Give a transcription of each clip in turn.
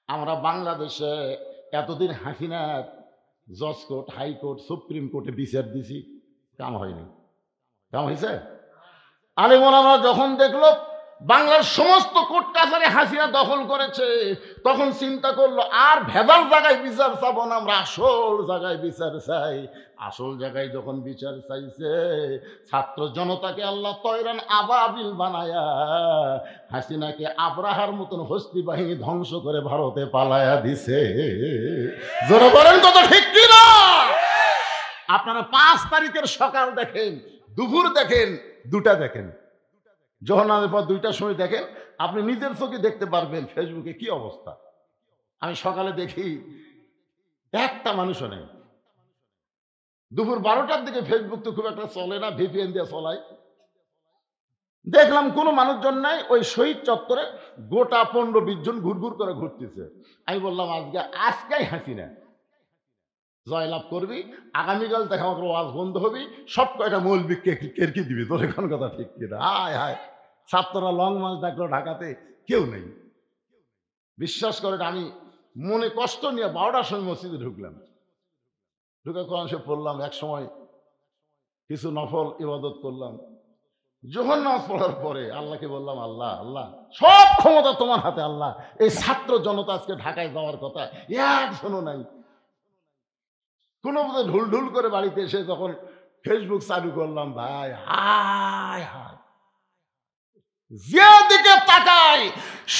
আমরা বাংলাদেশে এতদিন হাসিনা জজ কোর্ট, হাইকোর্ট, সুপ্রিম কোর্টে বিচার দিছি, কাম হয়নি। কাম হয়েছে? আলিম ওলামা যখন দেখলো বাংলার সমস্ত কোর্ট কাছারি হাসিনা দখল করেছে, তখন চিন্তা করলো আর ভেজাল জায়গায় বিচার চাবো না, আমরা আসল জায়গায় বিচার চাই। আসল জায়গায় যখন বিচার চাইছে, ছাত্র জনতাকে আল্লাহ তয়রান আবাবিল বানায়া হাসিনাকে আব্রাহার মতন হস্তি বাহিনী ধ্বংস করে ভারতে পালায়া দিছে। জোরে বলেন কত ঠিক কিনা? আপনারা 5 তারিখের সকাল দেখেন, দুপুর দেখেন, দুটা দেখেন, জোহরনামের পর 2টার সময় দেখেন, আপনি নিজের চোখে দেখতে পারবেন ফেসবুকে কি অবস্থা। আমি সকালে দেখি একটা মানুষও নেই। দুপুর 12টার দিকে ফেসবুক তো খুব একটা চলে না, ভিপিএন দিয়ে চলাই, দেখলাম কোনো মানুষজন নাই। ওই শহীদ চত্বরে গোটা 15-20 জন ঘুরঘুর করে ঘুরতেছে। আমি বললাম আজকেই হাসিনা জয়লাভ করবি, আগামীকাল দেখা আমাকে ওয়াজ বন্ধ হবি, সব কয়টা মৌলবি কেরকি দিবি। তোর এখন কথা ঠিক কিনা? হায় হায়, ছাত্ররা লং মার্চ ডাকলো ঢাকাতে, কেউ নেই। বিশ্বাস করেন, আমি মনে কষ্ট নিয়ে 12টার সময় মসজিদে ঢুকলাম, ঢুকে কোরআন শরীফ পড়লাম, এক সময় কিছু নফল ইবাদত করলাম। জোহর নামাজ পড়ার পরে আল্লাহকে বললাম, আল্লাহ আল্লাহ, সব ক্ষমতা তোমার হাতে। আল্লাহ, এই ছাত্র জনতা আজকে ঢাকায় যাওয়ার কথা, একজনও নাই। কোনো মতো ঢুল ঢুল করে বাড়িতে এসে যখন ফেসবুক চালু করলাম, ভাই হায় হায়, যেদিকে তাকাই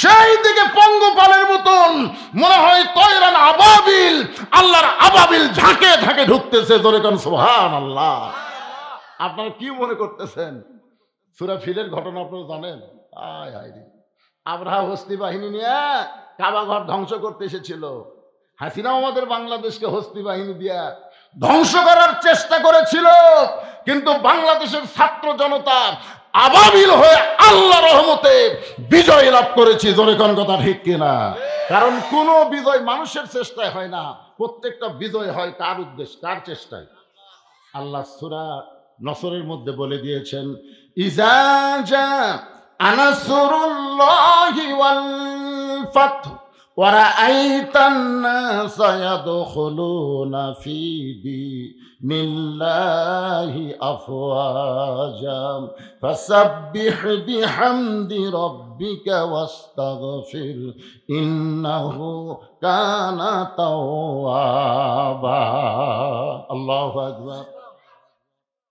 সেই দিকে পঙ্গপালের মতন মনে হয় তয়রান আবাবিল, আল্লাহর আবাবিল ঝাঁকে ঝাঁকে ঢুকতেছে। জোরে কোন সুবহানাল্লাহ। আপনারা কি মনে করতেছেন? সূরা ফিলের ঘটনা আপনারা জানেন? আয় হায় রে, আব্রাহা হস্তি বাহিনী নিয়ে কাবা ঘর ধ্বংস করতে এসেছিল। হাসিনাও আমাদের বাংলাদেশকে হস্তি বাহিনী দিয়ে ধ্বংস করার চেষ্টা করেছিল, কিন্তু বাংলাদেশের ছাত্র জনতা আবাবিল হয়ে আল্লাহ রহমতে বিজয় লাভ করেছি। জোরে কোন কথা ঠিক কিনা? কারণ কোন বিজয় মানুষের চেষ্টায় হয় না, প্রত্যেকটা বিজয় হয় কার উদ্দেশ্য, কার চেষ্টায়? আল্লাহ সূরা নসরের মধ্যে বলে দিয়েছেন, ইজা জা নাসরুল্লাহি ওয়াল ফাতহু ওয়া রাআইতান নাসা ইয়াদখুলুনা ফি দীনিল্লাহি আফওয়াজা ফাসাব্বিহ বিহামদি রাব্বিকা ওয়াস্তাগফির ইন্নাহু কানা তাওয়াবা। আল্লাহু আকবার।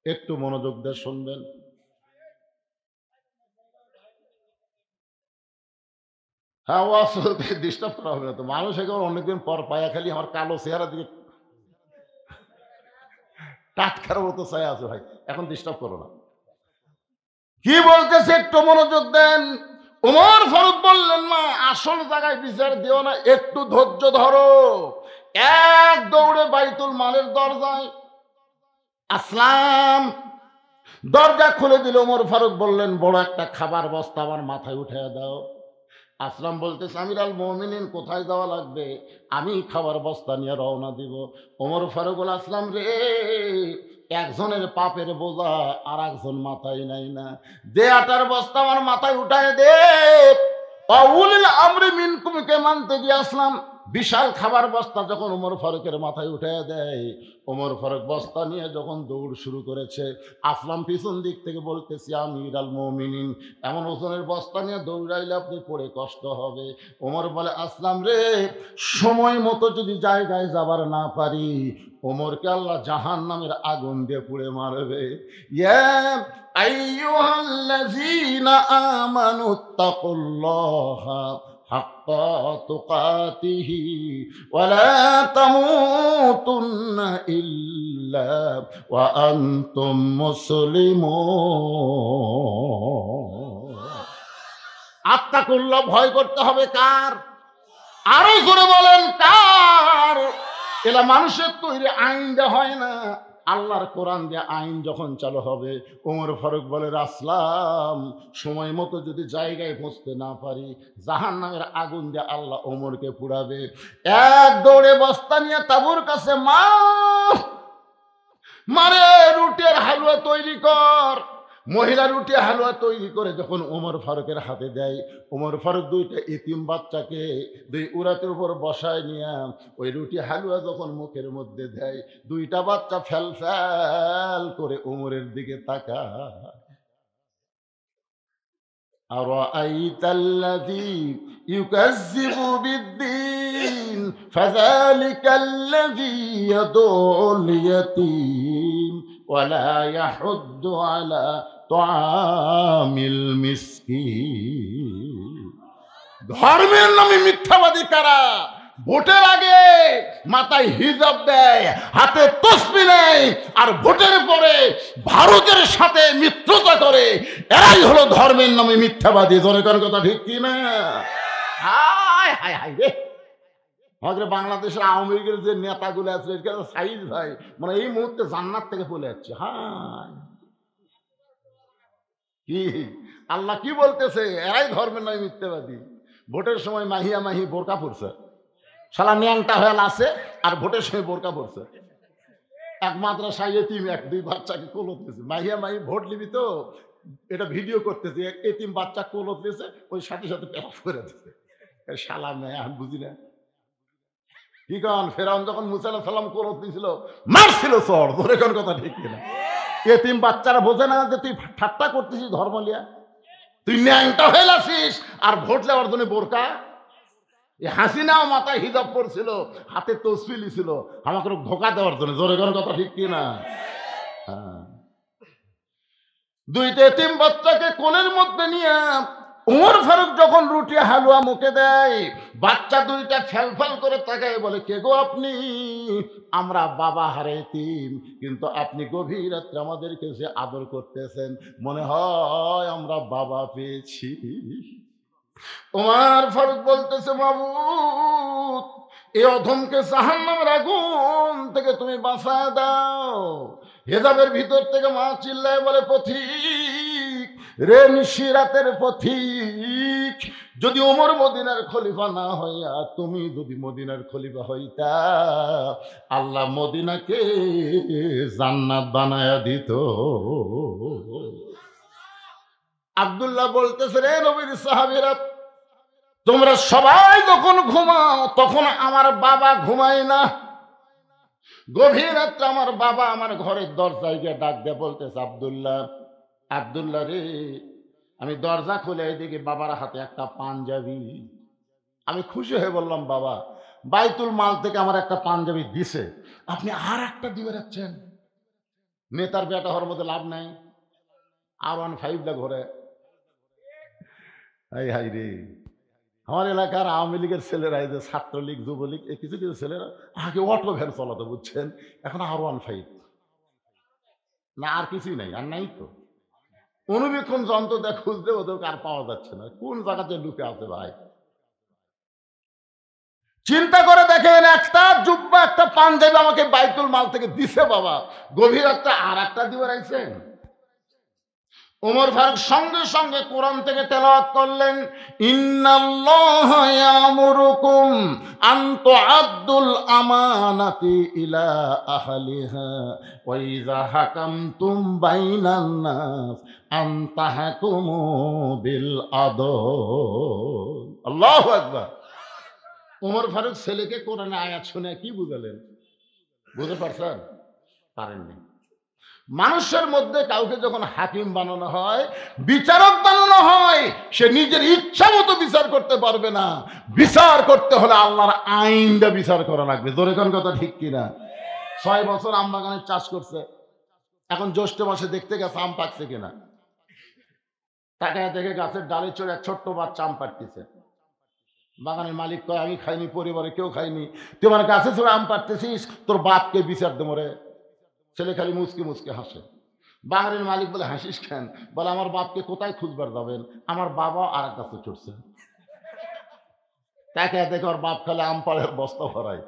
একটু মনোযোগ দিয়ে শুনবেন। হ্যাঁ, ওয়াজ ডিস্টার্ব করা হবে না তো। মানুষ একেবারে অনেকদিন পর পায়া, খালি আমার কালো চেহারা দিকে টাটকার মতো চাই আছে। ভাই এখন ডিস্টার্ব করো না। কি বলতেছে একটু মনোযোগ দেন। ওমর ফারুক বললেন, না, আসল জায়গায় বিচার দিও না, একটু ধৈর্য ধরো। এক দৌড়ে বাইতুল মালের দরজায় আসলাম, দরজা খুলে দিল। ওমর ফারুক বললেন, বড় একটা খাবার বস্তা আমার মাথায় উঠে দাও। আসলাম বলতেছে, আমির আল মুমিনিন, কোথায় যাওয়া লাগবে? আমি খাবার বস্তা নিয়ে রওনা দিব। ওমর ফারুক বলে, আসলাম রে, একজনের পাপের বোঝা আর একজন মাথায় নাই না, দে আটার বস্তা আমার মাথায় উঠায় দে। উলিল আমরি মিনকুমকে মানতে গিয়ে আসলাম বিশাল খাবার বস্তা যখন ওমর ফারুকের মাথায় উঠে দেয়, ওমর ফারুক বস্তা নিয়ে যখন দৌড় শুরু করেছে, আসলাম পিছন দিক থেকে বলতেছি, আমির আল মুমিনিন, এমন ওজনের বস্তা নিয়ে দৌড়াইলে আপনি পড়ে কষ্ট হবে। ওমর বলে, আসলাম রে, সময় মতো যদি জায়গায় যাবার না পারি, ওমরকে আল্লাহ জাহান্নামের আগুন দিয়ে পুড়ে মারবে। ইয়া আইয়ুহাল্লাযীনা আমানুত্তাকুল্লাহা হাক্কা তুকাতিহি ওয়া লা তামুতুন্না ইল্লা ওয়া আনতুম মুসলিমুন। আত্তাকুল্লাহ, ভয় করতে হবে কার? আরো জোরে বলেন, কার? এলা মানুষের তৈরি আইন দেওয়া হয় না, আল্লাহর কোরআন দিয়ে আইন যখন চালু হবে। ওমর ফারুক বলে, আসলাম, সময় মতো যদি জায়গায় পৌঁছতে না পারি, জাহান্নামের আগুন দিয়ে আল্লাহ ওমরকে পুড়াবে। এক দৌড়ে বস্তা নিয়ে তাবুর কাছে, মারে রুটের হালুয়া তৈরি কর। মহিলা রুটি হালুয়া তৈরি করে যখন ওমর ফারুকের হাতে দেয়, ওমর ফারুক দুইটা এতিম বাচ্চাকে দুই উরাতের উপর বসায় নিয়ে ওই রুটি হালুয়া যখন মুখের মধ্যে দেয়, দুইটা বাচ্চা ফ্যাল ফ্যাল করে ওমরের দিকে তাকায়। أرأيت الذي يكذب بالدين فذلك الذي يدعو اليتيم ولا يحض على طعام المسكين। ধর্মের নামে মিথ্যাবাদী কারা? ভোটের আগে মাথায় হিজাব দেয়, হাতে তসবি নেয়, আর ভোটের পরে ভারতের সাথে মিত্রতা করে, এরাই হলো ধর্মের নামে মিথ্যাবাদী। জনগণের কথা ঠিক কি না? হায় হায় হায় রে, আমাদের বাংলাদেশের আওয়ামী লীগের যে নেতাগুলো আছে সাইজ ভাই, মানে এই মুহূর্তে জান্নাত থেকে চলে যাচ্ছে। হায় কি আল্লাহ কি বলতেছে? এরাই ধর্মের নামে মিথ্যাবাদী। ভোটের সময় মাহিয়া মাহি বোরকা পড়ছে, শালা ন্যাংটা হয়ে আছে, আর ভোটের সময় বোরকা পড়ছে। এক মাদ্রাসায় এতিম এক দুই বাচ্চাকে কোলত দিয়েছে, মাহিয়া মাহি ভোট নিবি তো এটা ভিডিও করতেছে, এতিম বাচ্চা কোলত দিয়েছে, ওই সাথে সাথে পেশ করে দিচ্ছে। শালা মেয়ে আমি বুঝি না কি কারণ ফেরাউন যখন মুসা আলাইহিস সালাম কোলত দিয়েছিল মারছিল চর। ধরে কোন কথা ঠিক কিনা? এতিম বাচ্চারা বোঝে না যে তুই ঠাট্টা করতেছিস ধর্ম লিয়া, তুই ন্যাংটা হয়ে আছিস, আর ভোট নেওয়ার জন্য বোরকা। হাসিনাও মাথায় হিজাব পড়ছিল, হাতে তসবিলি ছিল, আমাকে ধোকা দেওয়ার জন্য। জোরে কোনো কথা ঠিক কিনা? হ্যাঁ, দুইটা এতিম বাচ্চাকে কোলের মধ্যে নিয়ে ওমর ফারুক যখন রুটি হালুয়া মুখে দেয়, বাচ্চা দুইটা ফ্যালফ্যাল করে তাকায়, বলে কে গো আপনি? আমরা বাবা হারে এতিম, কিন্তু আপনি গভীর রাত্রে আমাদেরকে যে আদর করতেছেন, মনে হয় আমরা বাবা পেয়েছি। ওমর ফারুক বলতেছে, মাবুদ, এই অধমকে জাহান্নামের আগুন থেকে তুমি বাঁচায় দাও। হেজাবের ভিতর থেকে মা চিল্লায় বলে, পথিক রে, নিশিরাতের পথিক, যদি ওমর মদিনার খলিফা না হইয়া তুমি যদি মদিনার খলিফা হইতা, আল্লাহ মদিনাকে জান্নাত বানায়া দিত। আব্দুল্লাহ বলতেছে, রে নবীর সাহাবীরা, তোমরা সবাই যখন ঘুমাও তখন আমার বাবা ঘুমায় না। গভীর রাত্রে আমার বাবা আমার ঘরের দরজায় গিয়ে ডাক দিয়ে বলতেছে, আব্দুল্লাহ, আব্দুল্লাহ রে। আমি দরজা খুলে এদিকে বাবার হাতে একটা পাঞ্জাবি। আমি খুশি হয়ে বললাম, বাবা, বাইতুল মাল থেকে আমার একটা পাঞ্জাবি দিছে, আপনি আর একটা দিয়ে রাখছেন? নেতার বেটা হওয়ার মধ্যে লাভ নাই। R15 ঘরে। হাই হাই রে, আমার এলাকার আওয়ামী লীগের ছেলেরা, এই যে ছাত্রলীগ যুবলীগ, এই কিছু কিছু ছেলেরা আগে অটো ভ্যান চালাতো, বুঝছেন, এখন R15 না, আর কিছুই নাই, আর নাই তো। অনুবীক্ষণ যন্ত্র দেখ খুঁজতে ওদেরকে আর পাওয়া যাচ্ছে না, কোন জায়গাতে লুকে আছে ভাই। চিন্তা করে দেখেন, একটা জুব্বা একটা পাঞ্জাবি আমাকে বাইতুল মাল থেকে দিছে বাবা, গভীর একটা আর একটা দিয়ে রাখছেন। ওমর ফারুক সঙ্গে সঙ্গে কোরআন থেকে তেলাওয়াত করলেন, ইন্নাল্লাহা ইয়ামুরুকুম আন তুআদ্দুল আমানাতি ইলা আহলিহা ওয়া ইযা হাকামতুম বাইনান নাস আন তাহকুমু বিল আদল। আল্লাহু আকবার। ওমর ফারুক ছেলেকে কোরআনে আয়াত শুনে কি বুঝালেন? বুঝতে পারছেন? পারেননি। মানুষের মধ্যে কাউকে যখন হাকিম বানানো হয়, বিচারক বানানো হয়, সে নিজের ইচ্ছা মতো বিচার করতে পারবে না। বিচার করতে হলে আল্লাহর আইনটা বিচার করা লাগবে। জোরে কোন কথা ঠিক কিনা? 6 বছর আম বাগানের চাষ করছে, এখন জ্যৈষ্ঠ মাসে দেখতে গেছে আম পাকছে কিনা, তাকায় দেখে গাছের ডালে চড়ে এক ছোট্ট বাচ্চা আম পাড়তেছে। বাগানের মালিক কয়, আমি খাইনি, পরিবারে কেউ খাইনি, তুই আমার গাছে চড়ে আম পাড়তেছিস, তোর বাপকে বিচার দেবো রে। ছেলে খালি মুচকে মুচকে হাসে। বাগানের মালিক বলে, হাসিস কেন? বলে, আমার বাপকে কোথায় খুঁজবার যাবেন, আমার বাবা আর এক গাছে চড়ছে। তাকে দেখে ওর বাপ খালে আম পাড়ের বস্তা ভরায়,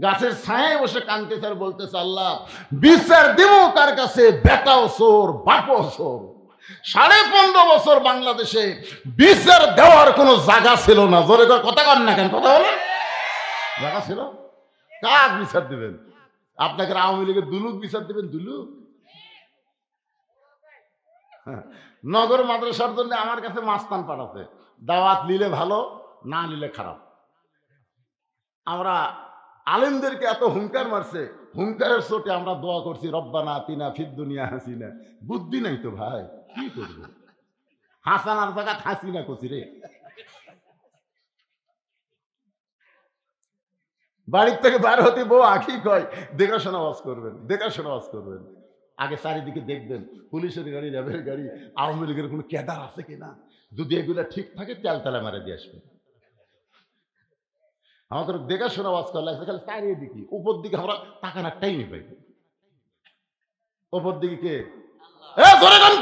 গাছের ছায়ায় বসে কাঁদতেছে আর বলতেছে, আল্লাহ বিচার দিব কার কাছে? বেটাও চোর, বাপও চোর। 15.5 বছর বাংলাদেশে বিচার দেওয়ার কোনো জায়গা ছিল না। জোরে কথা কন না কেন? কথা বলে জায়গা ছিল? কার বিচার দিবেন? আপনাকে আওয়ামী লীগের দুলুক বিচার দিবেন? দুলুক নগর মাদ্রাসার জন্য আমার কাছে মাস্তান পাঠাতে, দাওয়াত নিলে ভালো, না নিলে খারাপ। আমরা আলেমদেরকে এত হুঙ্কার মারছে, হুঙ্কারের চোটে আমরা দোয়া করছি রব্বানা আতিনা ফিদ দুনিয়া হাসিনা। বুদ্ধি নাই তো ভাই, কি করবো? হাসানার জায়গা হাসিনা করছি রে। বাড়ির থেকে বার হতে বউ আঁখি কয় দেখাশোনা ওয়াজ করবেন, দেখাশোনা ওয়াজ করবেন। আগে চারিদিকে দেখবেন পুলিশের গাড়ি, র্যাবের গাড়ি, আওয়ামী লীগের কোনো ক্যাডার আছে কিনা। যদি এগুলা ঠিক থাকে তেলতলা মারা দিয়ে আসবেন। আমাদের দেখাশোনা ওয়াজ করা লাগছে, খালি চারিয়ে দিকে উপর দিকে আমরা তাকানোর টাইমই পাই। উপর দিকে কে?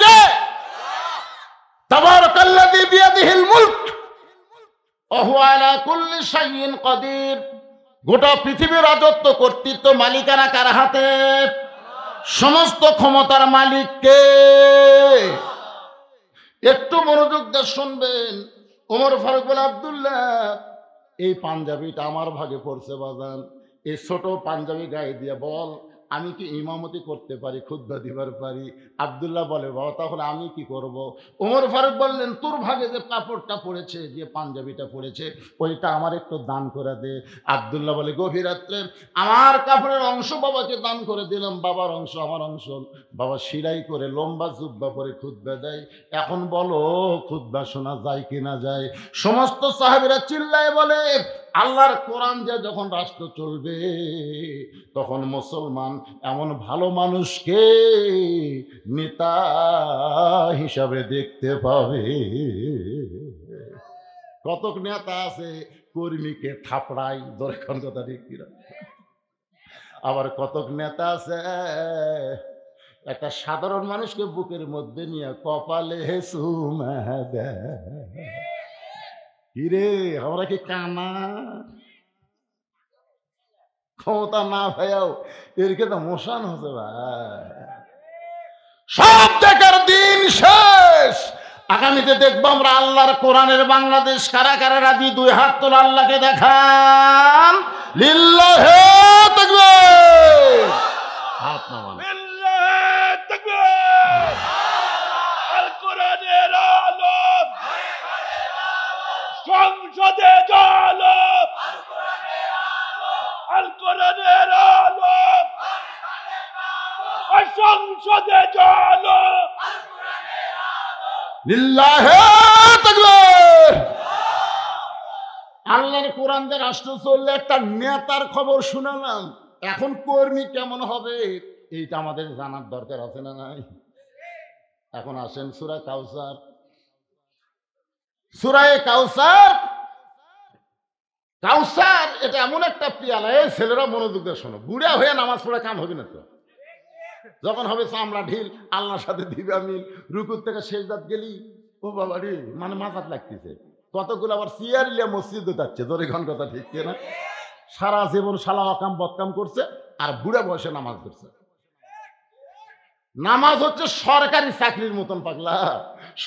কে? তাবারাকাল্লাযী বিয়াদিহিল মুলক ওয়া হুয়া আলা কুল্লি শাইইন কাদির। গোটা পৃথিবীর রাজত্ব, কর্তৃত্ব, মালিকানা কার হাতে? সমস্ত ক্ষমতার মালিক কে? একটু মনোযোগ দিয়ে শুনবেন। ওমর ফারুক বলে, আব্দুল্লাহ, এই পাঞ্জাবিটা আমার ভাগে পড়ছে বাজান, এই ছোট পাঞ্জাবি গায়ে দিয়ে বল আমি কি ইমামতি করতে পারি, খুতবা দিবার পারি? আব্দুল্লাহ বলে, বাবা তাহলে আমি কি করব? ওমর ফারুক বললেন, তোর ভাগে যে কাপড়টা পড়েছে, যে পাঞ্জাবিটা পড়েছে, ওইটা আমার একটু দান করে দে। আব্দুল্লাহ বলে, গভীর রাত্রে আমার কাপড়ের অংশ বাবাকে দান করে দিলাম, বাবার অংশ আমার অংশ। বাবা সিলাই করে লম্বা জুব্বা পরে খুতবা দেয়। এখন বলো খুতবা শোনা যায় কিনা যায়? সমস্ত সাহাবীরা চিল্লায় বলে, আল্লাহর কোরআন যে যখন রাষ্ট্র চলবে, তখন মুসলমান এমন ভালো মানুষকে নেতা হিসাবে দেখতে পাবে। কতক নেতা আছে কর্মীকে থাপড়াই, দরকার কথা ঠিক কিনা। আবার কতক নেতা আছে একটা সাধারণ মানুষকে বুকের মধ্যে নিয়ে কপালে চুমা দেয়। কিরে আমরা কি কানা? ক্ষমতা না ভাইয়াও এরকে তো মোশান হচ্ছে ভাই। সব দেখার দিন শেষ। আগামীতে দেখবো আমরা আল্লাহর কোরআনের বাংলাদেশ। কারা কারা রাজি? দুই হাত তোলা, আল্লাহকে দেখান। লিল্লাহে তাকবীর। হাত নামান। লিল্লাহে তাকবীর। আল কোরআনের আলো সংসদে জ্বলো, আল কোরআনের আলো সংসদে জ্বলো। লিল্লাহে তাকবীর। আল্লাহর কোরআন দিয়ে রাষ্ট্র চললে একটা নেতার খবর শুনালাম, এখন কর্মী কেমন হবে এইটা আমাদের জানার দরকার আছে না নাই? এখন আসেন সূরা কাউসার। সূরা কাউসার, কাউসার এটা এমন একটা পিয়ালা, এই ছেলেরা মনোযোগ দিয়ে শোনো, বুড়া হয়ে নামাজ পড়ে কাম হবে না তো। যখন হবে চামড়া ঢিল, আল্লাহর সাথে দিবা মিল, রুকুর থেকে সেজদাত গেলি, ও বাবা রে, মানে মাথাত লাগতেছে। কতগুলো আবার চেয়ার লিয়া মসজিদে যাচ্ছে, জোরে ঘন কথা ঠিক না? সারা জীবন শালা অকাম বদকাম করছে আর বুড়া বয়সে নামাজ পড়ছে। নামাজ হচ্ছে সরকারি চাকরির মতন পাগলা।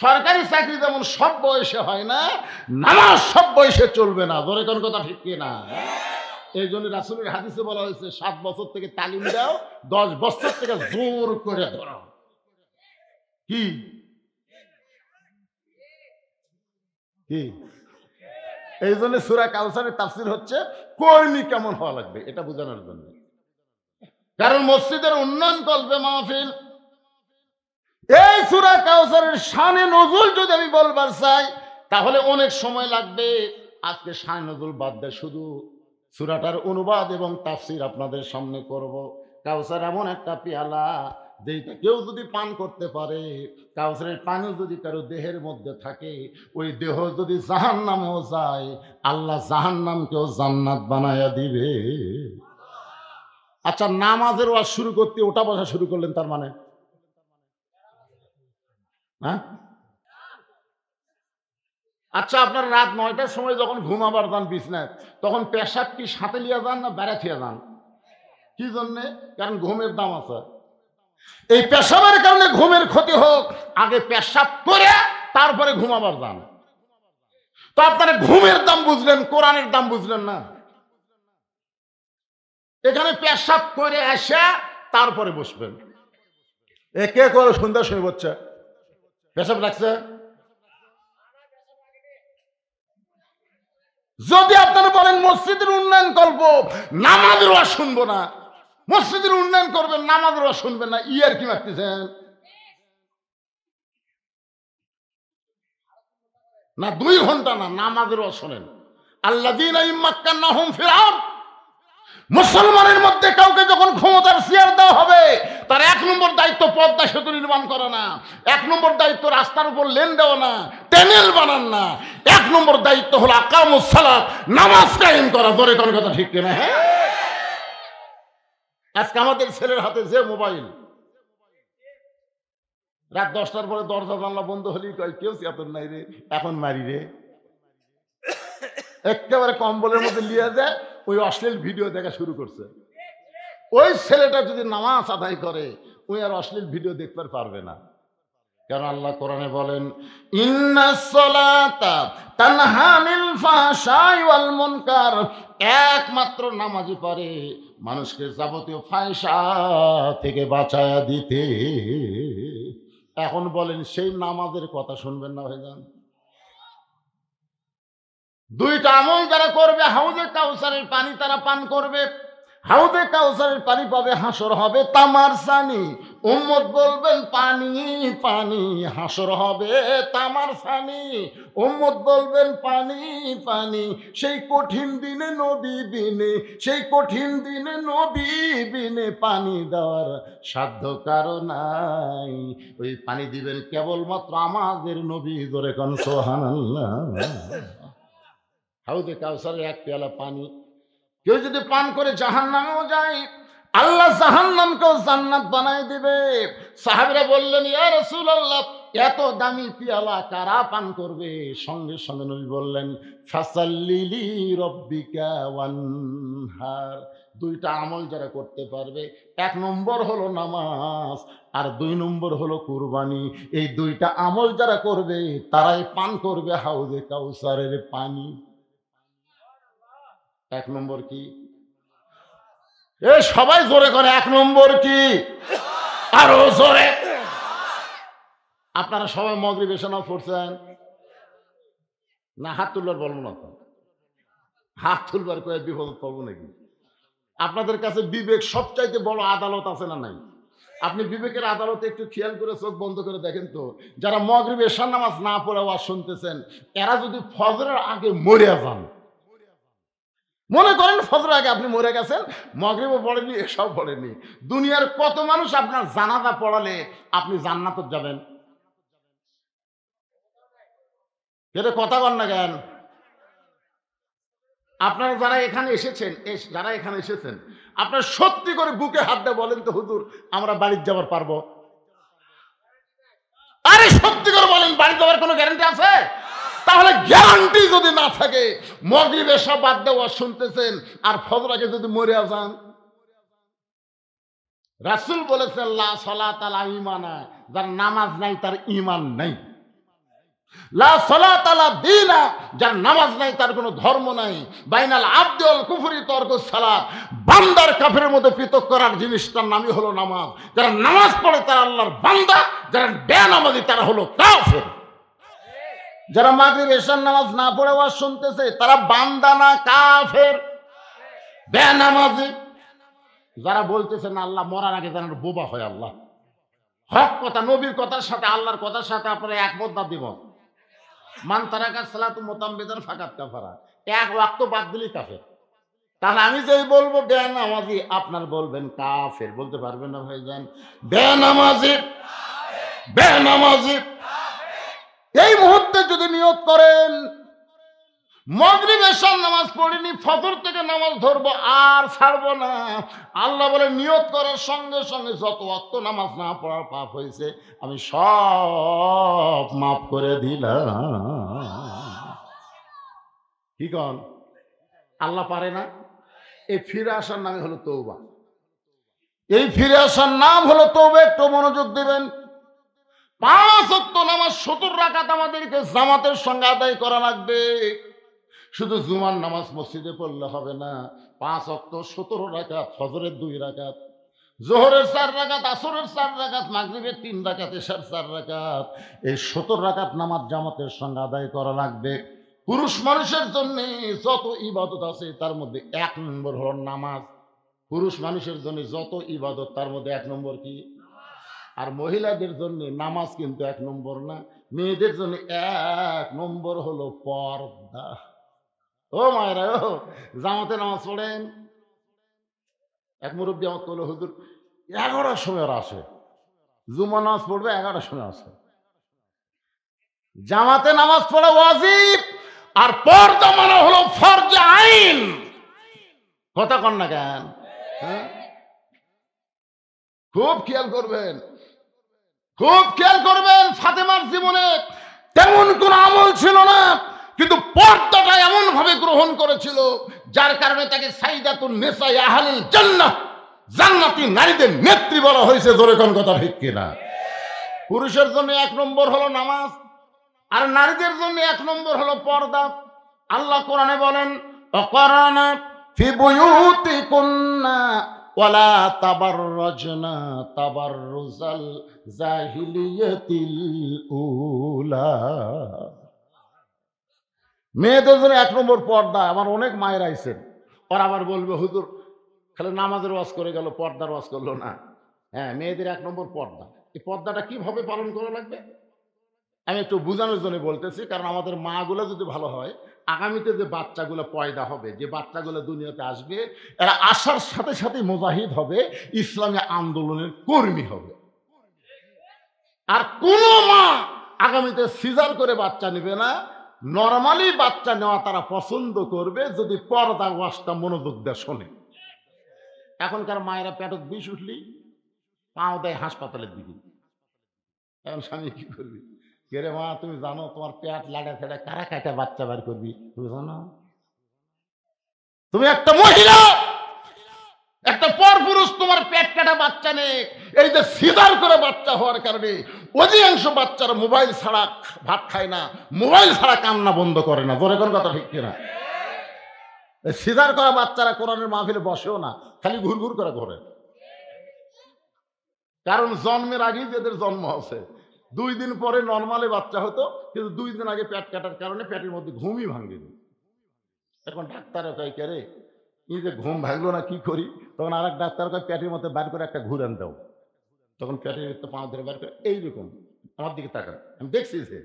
সরকারি চাকরি যেমন সব বয়সে হয় না, নামাজ সব বয়সে চলবে না, জোরে কোন কথা ঠিক না? এই জন্য রাসূলের হাদিসে বলা হয়েছে 7 বছর থেকে তালিম দাও, 10 বছর থেকে জোর করে ধরো। কি কি এই জন্য সূরা কাউসারের তাফসীর হচ্ছে কর্মী কেমন হওয়া লাগবে এটা বোঝানোর জন্য। কারণ মসজিদের উন্নয়ন করবে মাহফিল। এই সূরা কাউসারের শানে নজুল যদি আমি বলবার চাই তাহলে অনেক সময় লাগবে। আজকে শানে নজুল বাদ দিয়ে শুধু সূরাটার অনুবাদ এবং তাফসীর আপনাদের সামনে করব। কাউসার এমন একটা পেয়ালা যেটা কেউ যদি পান করতে পারে, কাউসারের পানি যদি কারো দেহের মধ্যে থাকে, ওই দেহ যদি জাহান্নামেও যায়, আল্লাহ জাহান্নামকেও জান্নাত বানায়া দিবে। আচ্ছা, নামাজের ওয়াজ শুরু করতে ওটা বসা শুরু করলেন, তার মানে হ্যাঁ? আচ্ছা, আপনার রাত 9টার সময় যখন ঘুমাবার যান বিছনায়, তখন পেশাব কি সাথে লিয়া যান না বেড়া থিয়া যান? কি জন্যে? কারণ ঘুমের দাম আছে। এই পেশাবের কারণে ঘুমের ক্ষতি হোক, আগে পেশাব করে তারপরে ঘুমাবার যান। তো আপনারা ঘুমের দাম বুঝলেন, কোরআনের দাম বুঝলেন না। এখানে পেশাব করে এসে তারপরে বসবেন। এ কে করে সন্ধ্যা শুনে বলছে? পেশাব লাগছে? যদি আপনারা বলেন মসজিদের উন্নয়ন করব, নামাজের ওয়াজ শুনবো না, মসজিদের উন্নয়ন করবেন, নামাজের ওয়াজ শুনবেন না, ইয়ার কি মারতেছেন? না 2 ঘন্টা না, নামাজের ওয়াজ শোনেন। আল্লাযীনা ইম্মাক্কান্নাহুম ফিল আরদ, মুসলমানের মধ্যে কাউকে যখন ক্ষমতার চেয়ার দেওয়া হবে, তার 1 নম্বর দায়িত্ব পদ্মা সেতু নির্মাণ করা না, 1 নম্বর দায়িত্ব রাস্তার উপর লেন দেওয়া না, টানেল বানান না, 1 নম্বর দায়িত্ব হলো আকামুস সালাত, নামাজ কায়েম করা। ধরে কোন কথা ঠিক কিনা? হ্যাঁ, আজকে আমাদের ছেলের হাতে যে মোবাইল, রাত 10টার পরে দরজা জানলা বন্ধ হলেই কয় কেউ চেতন নাই রে, এখন মারি রে। একেবারে কম্বলের মধ্যে লিয়ে যায়, ওই অশ্লীল ভিডিও দেখা শুরু করছে। ওই ছেলেটা যদি নামাজ আদায় করে, ওই আর অশ্লীল ভিডিও দেখতে পারবে না। কারণ আল্লাহ কোরআনে বলেন, ইন্নাস সালাতা তানহা আনিল ফাহশাই ওয়াল মুনকার, একমাত্র নামাজই পারে মানুষকে যাবতীয় ফাহশা থেকে বাঁচায়া দিতে। এখন বলেন সেই নামাজের কথা শুনবেন না ভাইজান? 2টা আমল যারা করবে, হাউজে কাউসারের পানি তারা পান করবে, হাউজে কাউসারের পানি পাবে, হাসর হবে তামার সানি। উম্মত বলবেন পানি পানি, হাসর হবে তামার সানি। উম্মত বলবেন পানি পানি, সেই কঠিন দিনে নবী বিনে, সেই কঠিন দিনে নবী বিনে পানি দেওয়ার সাধ্য কারো নাই। ওই পানি দিবেন কেবলমাত্র আমাদের নবী। ধরে কোন সুবহানাল্লাহ। হাউজে কাউসারের 1 পেয়ালা পানি কেউ যদি পান করে জাহান্নামেও যায়, আল্লাহ জাহান্নামকেও জান্নাত বানাই দিবে। সাহাবীরা বললেন, ইয়া রাসূলুল্লাহ, এত দামি পেয়ালা কারা পান করবে? সঙ্গে সঙ্গে নবী বললেন, ফাসাল্লিলি রব্বিকা ওয়ানহার। 2টা আমল যারা করতে পারবে, 1 নম্বর হলো নামাজ, আর 2 নম্বর হলো কুরবানি। এই 2টা আমল যারা করবে, তারাই পান করবে হাউজে কাউসারের পানি। 1 নম্বর কি? এ সবাই জোরে করে, 1 নম্বর কি? আরো জোরে। আপনারা সবাই মাগরিব এশা নামাজ পড়ছেন না? হাত তুলবার বলবো না তো, হাত তুলবার কয়ে বিপদ পড়বো নাকি? আপনাদের কাছে বিবেক সবচাইতে বড় আদালত আছে না নাই? আপনি বিবেকের আদালতে একটু খেয়াল করে চোখ বন্ধ করে দেখেন তো, যারা মাগরিব এশা নামাজ না পড়ে ওয়াজ শুনতেছেন, এরা যদি ফজরের আগে মরে যান, মনে করেন ফজর আগে আপনি মরে গেছেন, মাগরিবও পড়েনি, এসব পড়েনি, দুনিয়ার কত মানুষ আপনার জানাজা পড়ালে আপনি জান্নাতে যাবেন? এটা কথা বল না কেন? আপনারা যারা এখানে এসেছেন, আপনারা সত্যি করে বুকে হাত দিয়ে বলেন তো, হুজুর আমরা বাড়ি যাবার পারবো? আরে সত্যি করে বলেন, বাড়ি যাওয়ার কোনো গ্যারান্টি আছে? তাহলে গ্যারান্টি যদি না থাকে, মাগরিব এশা বাদ দিয়ে ওয়াজ শুনতেছেন, আর ফজর আগে যদি মরে যান। রাসূল বলেছেন, লা সালাতা লা ঈমানা, যার নামাজ নাই তার ঈমান নাই। লা সালাতা লা দীনা, যার নামাজ নাই তার কোনো ধর্ম নাই। বাইনাল আবদি ওয়াল কুফরি তরকুস সালাত, বান্দার কাফেরের মধ্যে পৃথক করার জিনিসটার নামই হলো নামাজ। যারা নামাজ পড়ে তারা আল্লাহর বান্দা, যারা বেনামাজি তারা হলো কাফের। যারা মাগরিব এশার নামাজ না পড়ে ওয়াজ শুনতেছে, তারা বান্দা না কাফের, বেনামাজি। যারা বলতেছে না আল্লাহ মরার আগে যেন বোবা হয়, আল্লাহ হক কথা, নবীর কথার সাথে আল্লাহর কথার সাথে আপনারা একমত না দ্বিমত? মান তারাকা সালাতু মুতাম্মিদান ফাকাত কাফারা, 1 ওয়াক্ত বাদ দিলেই কাফের। তাহলে আমি যেই বলবো বেনামাজি, আপনার বলবেন কাফের, বলতে পারবেন না ভাইজান? বেনামাজি, বেনামাজি। এই মুহূর্তে যদি নিয়ত করেন মাগরিব এশার নামাজ পড়িনি, ফজর থেকে নামাজ ধরবো আর ছাড়বো না, আল্লাহ বলে নিয়ত করার সঙ্গে সঙ্গে যত ওয়াক্ত নামাজ না পড়ার পাপ হয়েছে আমি সব মাফ করে দিলাম। কি কন? আল্লাহ পারে না? এই ফিরে আসার নামে হলো তওবা। এই ফিরে আসার নাম হলো তওবা। একটু মনোযোগ দেবেন। 5 ওয়াক্ত নামাজ 70 রাকাত আমাদেরকে জামাতের সঙ্গে আদায় করা লাগবে। শুধু জুমার নামাজ মসজিদে পড়লে হবে না, 5 ওয়াক্ত 17 রাকাত, ফজরের 2 রাকাত, জোহরের 4 রাকাত, আসরের 4 রাকাত, মাগরিবের 3 রাকাত, এশার 4 রাকাত, এই 70 রাকাত নামাজ জামাতের সঙ্গে আদায় করা লাগবে। পুরুষ মানুষের জন্য যত ইবাদত আছে তার মধ্যে 1 নম্বর হলো নামাজ। পুরুষ মানুষের জন্য যত ইবাদত তার মধ্যে 1 নম্বর কি? আর মহিলাদের জন্য নামাজ কিন্তু 1 নম্বর না, মেয়েদের জন্য 1 নম্বর হলো পর্দা। ও মায়েরা, ও জামাতে নামাজ পড়েন। এক মুরব্বী আমার বলল, হুজুর 11টার সময় ওরা আসে, জুমা নামাজ পড়বে 11টার সময় আসে। জামাতে নামাজ পড়া ওয়াজিব, আর পর্দা মানা হলো ফরজে আইন। কথা কন না কেন? হ্যাঁ, খুব খেয়াল করবেন, খুব খেয়াল করবেন। ফাতেমার জীবনে তেমন কোন আমল ছিল না, কিন্তু পর্দাটা এমন ভাবে গ্রহণ করেছিল যার কারণে তাকে সাইদাতুন নিসা আহলুল জান্নাহ, জান্নাতি নারীদের নেত্রী বলা হয়েছে। জোরে কোন কথা ঠিক কিনা? পুরুষের জন্য 1 নম্বর হলো নামাজ, আর নারীদের জন্য 1 নম্বর হলো পর্দা। আল্লাহ কোরআনে বলেন, অকরানা ফি বুয়ুতিকুন্না ওয়ালা তাবাররাজনা তাবাররুজাল জাহিলিয়াতিল উলা। মেয়েদের জন্য 1 নম্বর পর্দা। আমার অনেক মায়ের আইছেন, ওরা আবার বলবে, হুজুর খালি নামাজের ওয়াজ করে গেল, পর্দার ওয়াজ করলো না। হ্যাঁ, মেয়েদের 1 নম্বর পর্দা। এই পর্দাটা কিভাবে পালন করা লাগবে আমি একটু বোঝানোর জন্য বলতেছি, কারণ আমাদের মাগুলো যদি ভালো হয়, আগামীতে যে বাচ্চাগুলো পয়দা হবে, যে বাচ্চাগুলো দুনিয়াতে আসবে, এরা আসার সাথে সাথে মুজাহিদ হবে, ইসলামী আন্দোলনের কর্মী হবে। আর কোন মা আগামীতে সিজার করে বাচ্চা নেবে না, নরমালি বাচ্চা নেওয়া তারা পছন্দ করবে যদি পর্দা ওয়াজটা মনোযোগ দিয়ে শোনে। এখনকার মায়েরা পেটত বিষ উঠলি পাও দেয় হাসপাতালের দিকে। এখন স্বামী কি করবি? কেরে মা, তুমি জানো তোমার পেট লাড়া ছেড়ে কারা কাটা বাচ্চা বার করবি? তুমি জানো? তুমি একটা মহিলা, একটা পরপুরুষ, তোমার পেট কাটা বাচ্চা নেই। এই যে সিজার করে বাচ্চা হওয়ার কারণে অধিকাংশ বাচ্চারা মোবাইল ছাড়া ভাত খায় না, মোবাইল ছাড়া কান্না বন্ধ করে না। জোরে কোন কথা ঠিক কিনা? সিজার করা বাচ্চারা কোরআনের মাহফিলে বসেও না, খালি ঘুরঘুর করে ঘোরে। কারণ জন্মের আগেই যাদের জন্ম আছে, 2 দিন পরে নর্মালি বাচ্চা হতো, কিন্তু 2 দিন আগে পেট কাটার কারণে পেটের মধ্যে ঘুমই ভাঙেনি। এখন ডাক্তারও কয়, কে রে এই যে ঘুম ভাঙলো না, কি করি? তখন আর এক ডাক্তার কয়, পেটের মধ্যে বার করে একটা ঘুরান দাও। তখন পেটের মধ্যে পা ধরে বার করে এইরকম আমার দিকে তাকায়, আমি দেখছি যে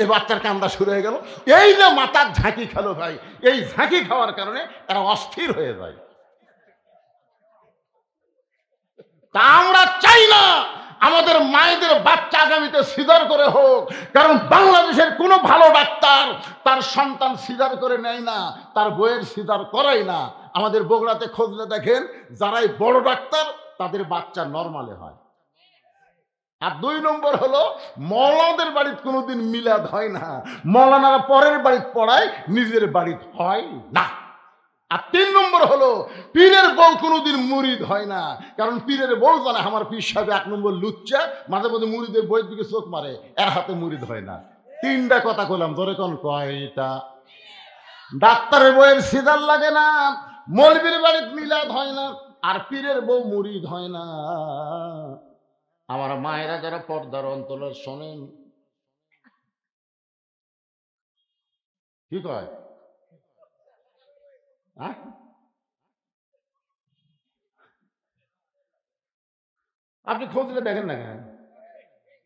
এই বাচ্চার কান্দা শুরু হয়ে গেল। এই যে মাথার ঝাঁকি খেলো ভাই, এই ঝাঁকি খাওয়ার কারণে এরা অস্থির হয়ে যায়। তা আমরা চাই না আমাদের মায়েদের বাচ্চা আগামীতে সিজার করে হোক, কারণ বাংলাদেশের কোনো ভালো ডাক্তার তার সন্তান সিজার করে নেয় না, তার বইয়ের সিজার করাই না। আমাদের বগুড়াতে খোঁজলে দেখেন, যারাই বড় ডাক্তার তাদের বাচ্চা নরমালে হয়। আর 2 নম্বর হলো, মৌলানাদের বাড়িতে কোনোদিন মিলাদ হয় না, মৌলানারা পরের বাড়িতে পড়ায়, নিজের বাড়িতে হয় না। আর 3 নম্বর হলো, পীরের বউ কোনোদিন মুরিদ হয় না, কারণ পীরের বউ জানে আমার পীর সাহেব 1 নম্বর লুচ্চা, মাঝে মধ্যে মুরিদের বইয়ের দিকে চোখ মারে, এর হাতে মুরিদ হয় না। 3টা কথা কইলাম, ধরে কোন কয়টা? ডাক্তারের বইয়ের সিজার লাগে না, মৌলবীর বাড়িতে মিলাদ হয় না, আর পীরের বউ মুরিদ হয় না। আমার মায়েরা যারা পর্দার অন্তরে শোনেন, কি কয়? আপনি খোঁজলে দেখেন না কেন?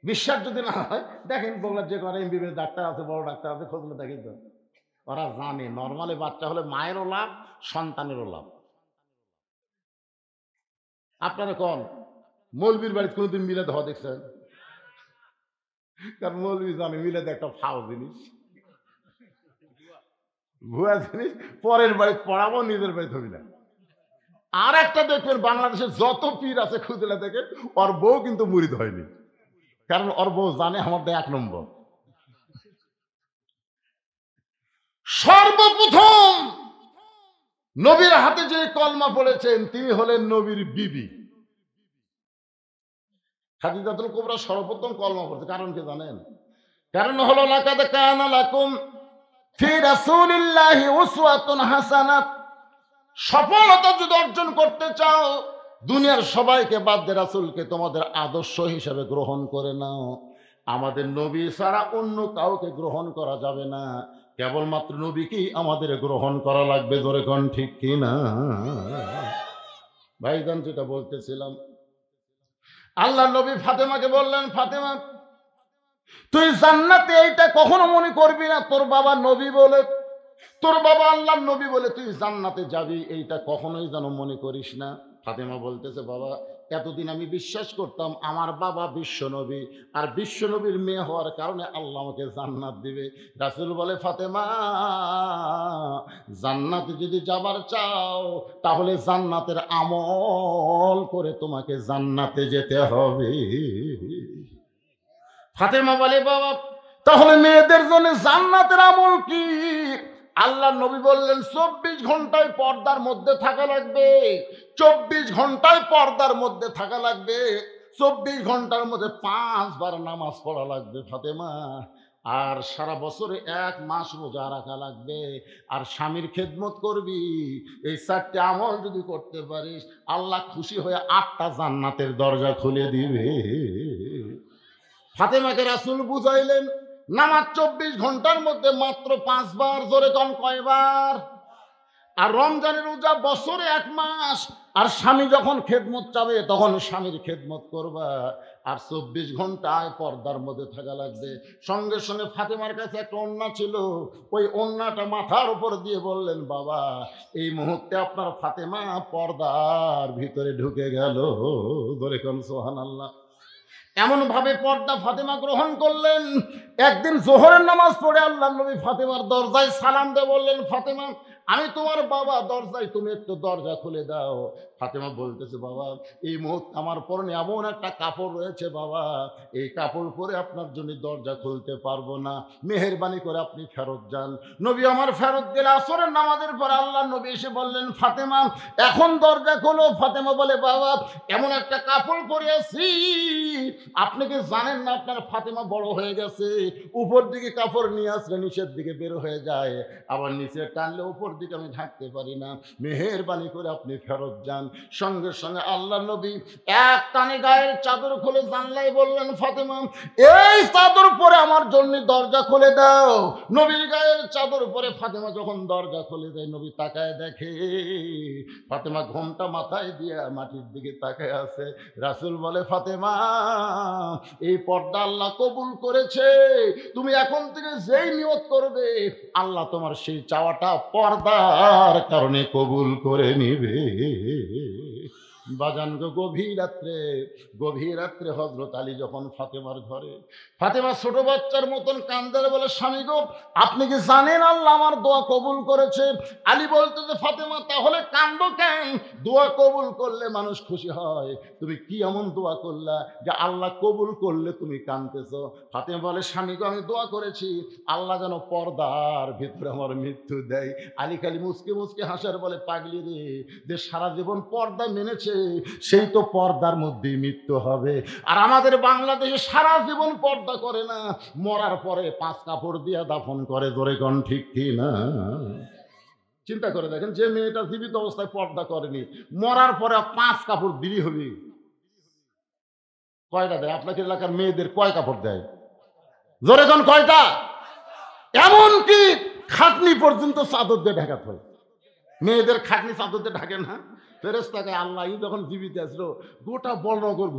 বিশ্বাস যদি না হয় দেখেন, বগুড়ার যে করে এমবিবিএস ডাক্তার আছে, বড় ডাক্তার আছে, খোঁজলে দেখেন তো। ওরা জানে নর্মালি বাচ্চা হলে মায়েরও লাভ, সন্তানেরও লাভ। আপনারা কোন মৌলবীর বাড়িতে কোনোদিন মিলাদ হওয়া দেখছেন? কারণ মৌলবী জানে মিলাদ একটা ফাও জিনিস, ভুয়া জিনিস, পরের বাড়িতে পড়াবো, নিজের বাড়িতে হবি না। আর একটা দেখবেন, বাংলাদেশের যত পীর আছে খুঁজলে দেখেন, ওর বউ কিন্তু মুরিদ হয়নি, কারণ ওর বউ জানে আমাদের 1 নম্বর। সর্বপ্রথম নবীর হাতে যে কলমা পড়েছেন তিনি হলেন নবীর বিবি খাদিজাতুল কুবরা। সর্বপ্রথম কলমা পড়েছে, কারণ কি জানেন? কারণ হলো, লাকাদ কানা লাকুম ফি রাসূলিল্লাহি উসওয়াতুন হাসানাহ। সফলতা যদি অর্জন করতে চাও, দুনিয়ার সবাইকে বাদ দিয়ে রাসূলকে তোমাদের আদর্শ হিসেবে গ্রহণ করে নাও। আমাদের নবী ছাড়া অন্য কাউকে গ্রহণ করা যাবে না, কেবলমাত্র নবীকেই আমাদের গ্রহণ করা লাগবে। জোরে কোন ঠিক কি না? ভাইজান, যেটা বলতেছিলাম, আল্লাহ নবী ফাতেমাকে বললেন, ফাতেমা তুই জান্নাতে এইটা কখনো মনে করবি না তোর বাবা নবী বলে, তোর বাবা আল্লাহর নবী বলে তুই জান্নাতে যাবি, এইটা কখনোই যেন মনে করিস না। ফাতেমা বলতেছে, বাবা এতদিন আমি বিশ্বাস করতাম আমার বাবা বিশ্ব নবী, আর বিশ্ব নবীর মেয়ে হওয়ার কারণে আল্লাহ আমাকে জান্নাত দিবে। রাসূল বলে, ফাতেমা জান্নাতে যদি যাবার চাও তাহলে জান্নাতের আমল করে তোমাকে জান্নাতে যেতে হবে। ফাতেমা বলে, বাবা তাহলে মেয়েদের জন্য জান্নাতের আমল কি? আল্লাহ নবী বললেন, 24 ঘন্টায় পর্দার মধ্যে থাকা লাগবে। 24 ঘন্টায় পর্দার মধ্যে থাকা লাগবে। 24 ঘন্টার মধ্যে 5 বার নামাজ পড়া লাগবে ফাতেমা। আর সারা বছরে 1 মাস রোজা রাখা লাগবে। আর স্বামীর খেদমত করবি। এই 4টে আমল যদি করতে পারিস, আল্লাহ খুশি হয়ে 8টা জান্নাতের দরজা খুলে দিবে। ফাতেমাকে রাসূল বুঝাইলেন, নামাজ 24 ঘন্টার মধ্যে মাত্র 5 বার। জোরে কন কয়বার? আর রমজানের রোজা বছরে 1 মাস। আর স্বামী যখন খেদমত চাবে তখন স্বামীর খেদমত করবা। আর 24 ঘন্টায় পর্দার মধ্যে থাকা লাগবে। সঙ্গে সঙ্গে ফাতেমার কাছে একটা ওড়না ছিল, ওই ওড়নাটা মাথার উপর দিয়ে বললেন, বাবা এই মুহূর্তে আপনার ফাতেমা পর্দার ভিতরে ঢুকে গেল। ধরে কোন সুবহানাল্লাহ। এমন ভাবে পর্দা ফাতেমা গ্রহণ করলেন। একদিন জোহরের নামাজ পড়ে আল্লাহ নবী ফাতেমার দরজায় সালাম দিয়ে বললেন, ফাতেমা আমি তোমার বাবা, দরজায় তুমি একটু দরজা খুলে দাও। ফাতেমা বলতেছে, বাবা এই মুহূর্তে আমার পরনে এমন একটা কাপড় রয়েছে বাবা, এই কাপড় পরে আপনার জন্য দরজা খুলতে পারবো না, মেহেরবানি করে আপনি ফেরত যান। নবী আমার ফেরত গেলে আসরের নামাজের পর আল্লাহ নবী এসে বললেন, ফাতেমা এখন দরজা খোলো। ফাতেমা বলে, বাবা এমন একটা কাপড় পরেছি, আপনি কি জানেন না আপনার ফাতেমা বড় হয়ে গেছে? উপর দিকে কাপড় নিয়ে আসলে নিচের দিকে বের হয়ে যায়, আবার নিচে টানলে উপর দিকে আমি ঢাকতে পারি না, মেহেরবানি করে আপনি ফেরত যান। সঙ্গে সঙ্গে আল্লাহ নবী এক টানে গায়ের চাদর খুলে জানলাই বললেন, ফাতেমা এই চাদর পরে আমার জন্য দরজা খুলে দাও। নবীর গায়ের চাদর পরে ফাতেমা যখন দরজা খুলে দেয়, নবী তাকায় দেখে ফাতেমা ঘোমটা মাথায় দিয়ে মাটির দিকে তাকায় আছে। রাসূল বলে, ফাতেমা এই পর্দা আল্লাহ কবুল করেছে, তুমি এখন থেকে যেই নিয়ত করবে আল্লাহ তোমার সেই চাওয়াটা পর্দার কারণে কবুল করে নিবে। বাজান গো, গভীর রাত্রে হযরত আলী যখন ফাতেমার ঘরে, ফাতেমা ছোট বাচ্চার মতন কান্দার বলে, স্বামী গো আপনি কি জানেন আল্লাহ আমার দোয়া কবুল করেছে? আলী বলতে যে, ফাতেমা তাহলে কান্দো কেন? দোয়া কবুল করলে মানুষ খুশি হয়, তুমি কি এমন দোয়া করলা যে আল্লাহ কবুল করলে তুমি কাঁদতেছো? ফাতেমা বলে, স্বামী গো আমি দোয়া করেছি আল্লাহ যেন পর্দার ভিতরে আমার মৃত্যু দেয়। আলী খালি মুচকে মুচকে হাসার বলে, পাগলি রে, যে সারা জীবন পর্দা মেনেছে সেই তো পর্দার মধ্যেই মৃত্যু হবে। আর আমাদের বাংলাদেশে সারা জীবন পর্দা করে না, মরার পরে 5 কাপড় দিয়ে দাফন করে। জোরে কোন ঠিক কি না? চিন্তা করে দেখেন, যে মেয়েটা জীবিত অবস্থায় পর্দা করেনি, মরার পরে 5 কাপড় দিলি হবে। কয়টা দেয় আপনাদের এলাকার মেয়েদের? কয় কাপড় দেয়? জোরে কোন কয়টা? এমনকি খাটনি পর্যন্ত চাদর দিয়ে ঢাকা হয়। মেয়েদের খাটনি চাদর দিয়ে ঢাকে না? ফেরেশতাকে আল্লাহ যখন জীবিত আসলো, গোটা বড়নগর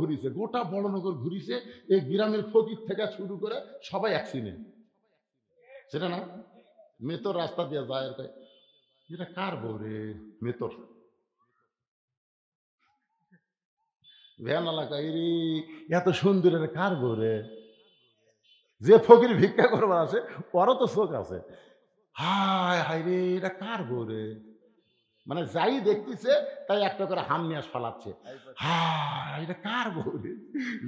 ঘুরিছে, এই গ্রামের ফকির থেকে শুরু করে সবাই অ্যাক্সিডেন্ট। সেটা না মেতর রাস্তা দিয়ে যায়, আর এটা কার বউ রে? মেতর ভ্যান এলাকায় এত সুন্দর কার বউ রে? যে ফকির ভিক্ষা করবার আছে ওরও তো চোখ আছে। হায় হায় রে, এটা কার বউ রে? মানে যাই দেখতেছে তাই একটা করে হামনিয়াস ফালাচ্ছে। হায় এটা কার বউ রে?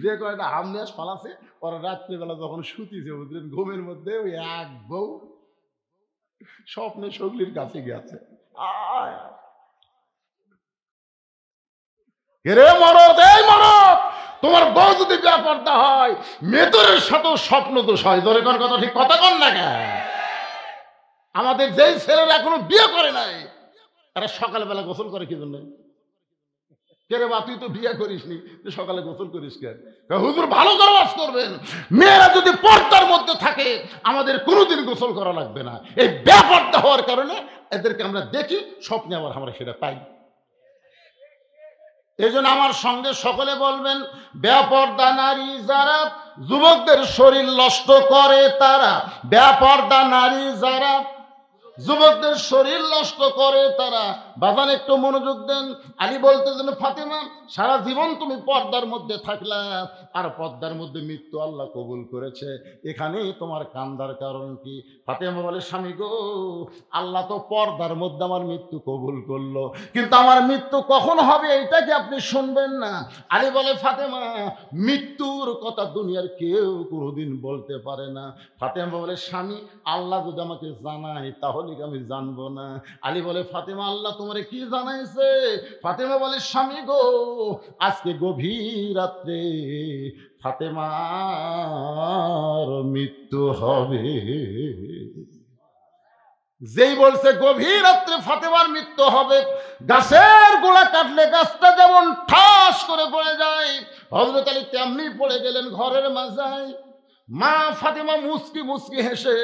যে কয়টা হামনিয়াস ফালাচ্ছে ওরা রাত্রিবেলা যখন শুতিছে, বুঝলেন, ঘুমের মধ্যে ওই এক বউ স্বপ্নে সগলির কাছে গেছে। রে মরদ, এই মরদ, তোমার বউ যদি বেপর্দা হয় মেতরের সাথেও স্বপ্ন দোষ হয়। ধরে কোন কথা ঠিক কথা কন না কেন? আমাদের যেই ছেলেরা এখনো বিয়ে করে নাই, এরা সকালবেলা গোসল করে কি জন্য? কে রে বা, তুই তো বিয়ে করিসনি, তুই সকালে গোসল করিস কেন? হুজুর ভালো করে ওয়াজ করবেন, মেয়েরা যদি পর্দার মধ্যে থাকে আমাদের কোনোদিন গোসল করা লাগবে না। এই বেপর্দা হওয়ার কারণে এদেরকে আমরা দেখি, স্বপ্নে আবার আমরা সেটা পাই। এই জন্য আমার সঙ্গে সকলে বলবেন, বেপর্দা নারী যারা যুবকদের শরীর নষ্ট করে তারা, বেপর্দা নারী যারা যুবকদের শরীর নষ্ট করে তারা। বাজান একটু মনোযোগ দেন। আলী বলতেছেন, ফাতেমা সারা জীবন তুমি পর্দার মধ্যে থাকলা, আর পর্দার মধ্যে মৃত্যু আল্লাহ কবুল করেছে, এখানেই তোমার কান্দার কারণ কি? ফাতেমা বলে, স্বামী গো, আল্লাহ তো পর্দার মধ্যে আমার মৃত্যু কবুল করলো, কিন্তু আমার মৃত্যু কখন হবে এটা কি আপনি শুনবেন না? আলী বলে, ফাতেমা মৃত্যুর কথা দুনিয়ার কেউ কোনোদিন বলতে পারে না। ফাতেমা বলে, স্বামী আল্লাহ যদি আমাকে জানায় তাহলে আমি জানবো না। আলী বলে, ফাতেমা আল্লাহ তোমারে কি জানাইছে? ফাতেমা বলে, স্বামী গো, আজকে গভীর রাত্রে ফাতেমার মৃত্যু হবে। যেই বলছে গভীর রাত্রে ফাতেমার মৃত্যু হবে, গাছের গোড়া কাটলে গাছটা যেমন ঠাস করে পড়ে যায়, হযরত আলী তেমনি পড়ে গেলেন ঘরের মাঝায়। মা ফাতেমা মুচকি মুচকি হেসে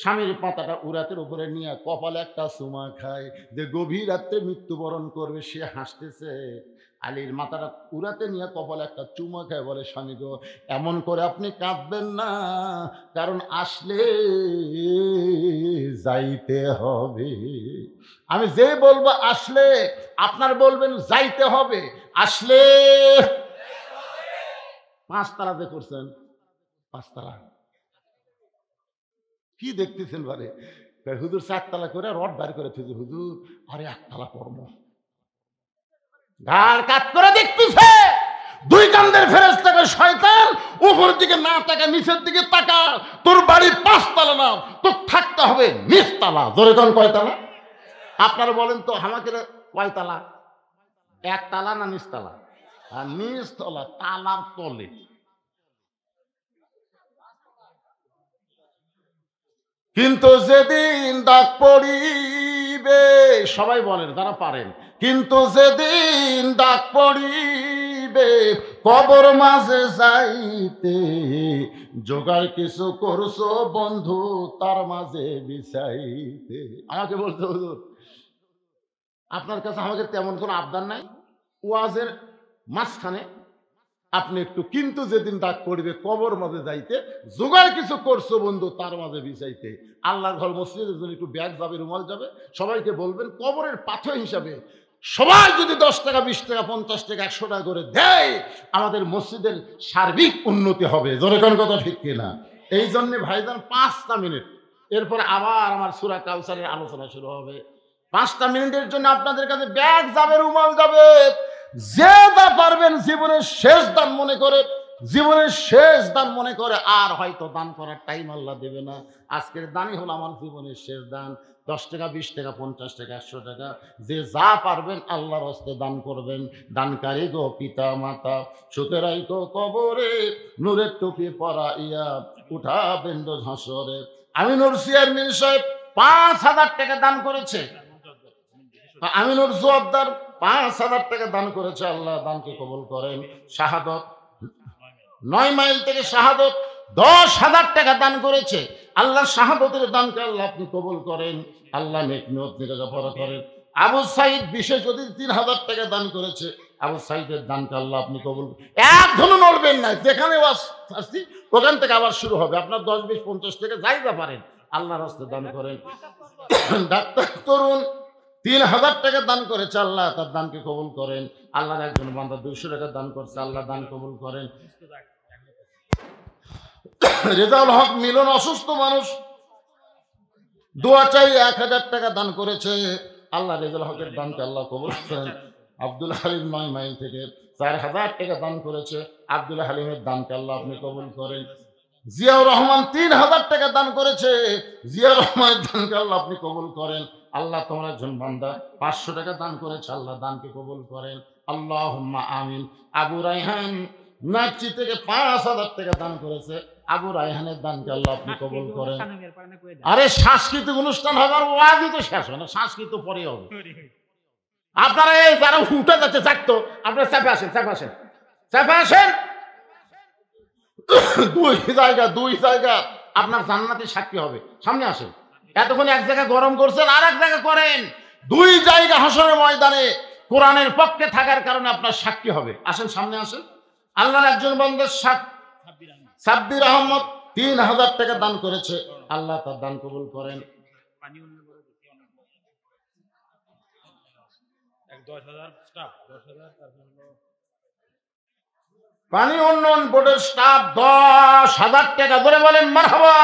স্বামীর পাতাটা উরাতের উপরে নিয়ে কপালে একটা চুমা খায়, যে গভীর রাত্রে মৃত্যুবরণ করবে সে হাসতেছে। আলীর মাথাটা উরাতে নিয়ে কপালে একটা চুমা খায়, বলে, স্বামী গো, এমন করে আপনি কাঁদবেন না, কারণ আসলে যাইতে হবে। আমি যে বলবো আসলে, আপনার বলবেন যাইতে হবে। আসলে 5 তালাতে করছেন, 5 তালা কি দেখতেছেন? বারে হুজুর 4 তালা করে রড বার করে ফেলছে। হুজুর আরে 1 তালা কর্ম, ঘাড় কাত করে দেখতেছে। 2 কান্দের ফেরেশতাকে, শয়তান উপর দিকে না তাকা, নিচের দিকে তাকা, তোর বাড়ি 5 তালা না, তোর থাকতে হবে 20 তালা। জোরে কোন কয় তালা? আপনারা বলেন তো আমাকে, কয় তালা? 1 তালা না 20 তালা? আর 20 তলা, তালার তলে। কিন্তু যেদিন ডাক পড়িবে, সবাই বলেন যারা পারেন, কিন্তু যেদিন ডাক পড়িবে কবর মাঝে যাইতে, জোগাড় কিছু করছো বন্ধু তার মাঝে বিছাইতে। আমাকে বলতে, হুজুর আপনার কাছে আমাকে তেমন কোনো আবদার নাই, ওয়াজের মাঝখানে আপনি একটু কিন্তু যেদিন ডাক পড়িবে কবর মাঝে যাইতে, জোগাড় কিছু করছো বন্ধু তার মাঝে বিছাইতে। আল্লাহর ঘর মসজিদের জন্য একটু ব্যাগ যাবে, রুমাল যাবে, সবাইকে বলবেন কবরের পাথর হিসাবে সবাই যদি 10 টাকা 20 টাকা 50 টাকা 100 টাকা করে দেয়, আমাদের মসজিদের সার্বিক উন্নতি হবে। জোরে কোন কথা ঠিক কিনা? এই জন্য ভাইজান 5টা মিনিট, এরপর আবার আমার সূরা কাউসারের আলোচনা শুরু হবে। 5টা মিনিটের জন্য আপনাদের কাছে ব্যাগ যাবে, রুমাল যাবে, যে যা পারবেন জীবনের শেষ দান মনে করে, জীবনের শেষ দান মনে করে। আর হয়তো দান করার টাইম আল্লাহ দেবে না, আজকের দানই হলো আমার জীবনের শেষ দান। 10 টাকা 20 টাকা 50 টাকা 100 টাকা, যে যা পারবেন আল্লাহর হস্তে দান করবেন। দানকারী গো পিতা মাতা, সুতরাই গো কবরে নূরের টুপি পরাইয়া উঠাবেন রোজ হাসরে। আমিনুর চেয়ারম্যান সাহেব 5000 টাকা দান করেছে। আমিনুর জোয়াবদার 5000 টাকা দান করেছে, আল্লাহ দানকে কবুল করেন। শাহাদত 9 মাইল থেকে শাহাদত 10,000 টাকা দান করেছে, আল্লাহ শাহাদতের দানকে আল্লাহ আপনি কবুল করেন, আল্লাহ নেক নিয়ত নিরাজা ভরা করেন। আবু সাইদ বিশেষ অতিথি 3000 টাকা দান করেছে, আবু সাইদের দানকে আল্লাহ আপনি কবুল। এক ধনু নড়বেন না, যেখানে আসছি ওখান থেকে আবার শুরু হবে। আপনার 10 20 50 টাকা যাই যা পারেন আল্লাহর হস্তে দান করেন। ডাক্তার তরুণ 3000 টাকা দান করেছে, আল্লাহ তার দানকে কবুল করেন। আল্লাহর একজন বান্দা 200 টাকা দান করছে, আল্লাহ দান কবুল করেন। রেজাউল হক মিলন অসুস্থ মানুষ, দোয়া চাই 1000 টাকা দান করেছে, আল্লাহ রেজাউল হকের দানকে আল্লাহ কবুল করেন। আব্দুল হালিম 9 মাইল থেকে 4000 টাকা দান করেছে, আব্দুল হালিমের দানকে আল্লাহ আপনি কবুল করেন। জিয়াউর রহমান 3000 টাকা দান করেছে, জিয়াউর রহমানের দানকে আল্লাহ আপনি কবুল করেন। আল্লাহ তোমার একজন বান্দা 500 টাকা দান করেছে, আল্লাহ দানকে কবুল করেন। আল্লাহুম্মা আমিন। আবু রায়হান নাচি থেকে 5000 টাকা দান করেছে, আবু রায়হানের দানকে আল্লাহ আপনি কবুল করেন। আরে সাংস্কৃতিক অনুষ্ঠান হবে, আর ওয়াজই তো শেষ হয় না, সাংস্কৃতিক পরে হবে। আপনারা এই যারা উঠে যাচ্ছে চাকতো, আপনারা চাপে আসেন, চাপে আসেন, চাপে আসেন। দুই জায়গা আপনার জান্নাতি সাক্ষী হবে। সামনে আসেন। এতক্ষণ এক জায়গায় গরম করছেন, আর এক জায়গায় করেন। দুই জায়গা হাসরের ময়দানে কোরআনের পক্ষে থাকার কারণে আপনার সাক্ষী হবে। আসেন, সামনে আসেন। আল্লাহর একজন বান্দার সাব্বির আহমদ 3000 টাকা দান করেছে। আল্লাহ তার দান কবুল করেন। পানি উন্নয়ন বোর্ডের স্টাফ 10,000 টাকা ধরে বলেন মারহাবা।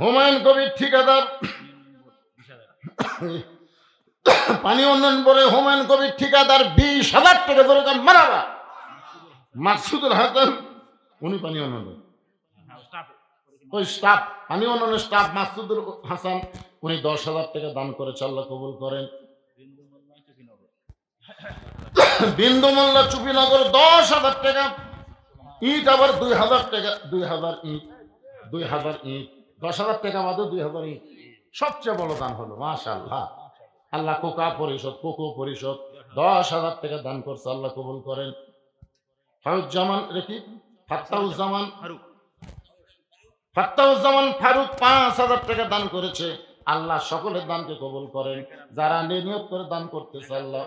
হুমায়ুন কবির ঠিকাদার পানি উন্নয়ন বোর্ডে হুমায়ুন কবির ঠিকাদার 20,000 টাকা ধরে দেন মারহাবা। মাকসুদুল হাসান উনি পানি উন্নয়ন ওই স্টাফ পানি উন্নয়নের স্টাফ মাকসুদুল হাসান উনি 10,000 টাকা দান করেছে। আল্লাহ কবুল করেন। বিন্দু মোল্লা চুপিনগর 10,000 টাকা। ইট আবার 2,000 টাকা। 2,000 ইট, 2,000 ইট, 10,000 টাকা বাদে 2,000 ইট। সবচেয়ে বড় দান হলো মাশাআল্লাহ। আল্লাহ কোকো পরিষদ 10,000 টাকা দান করছে। আল্লাহ কবুল করেন। ফাত্তাউজ্জামান ফারুক 5,000 টাকা দান করেছে। আল্লাহ সকলের দানকে কবুল করেন। যারা নিয়ত করে দান করতেছে আল্লাহ।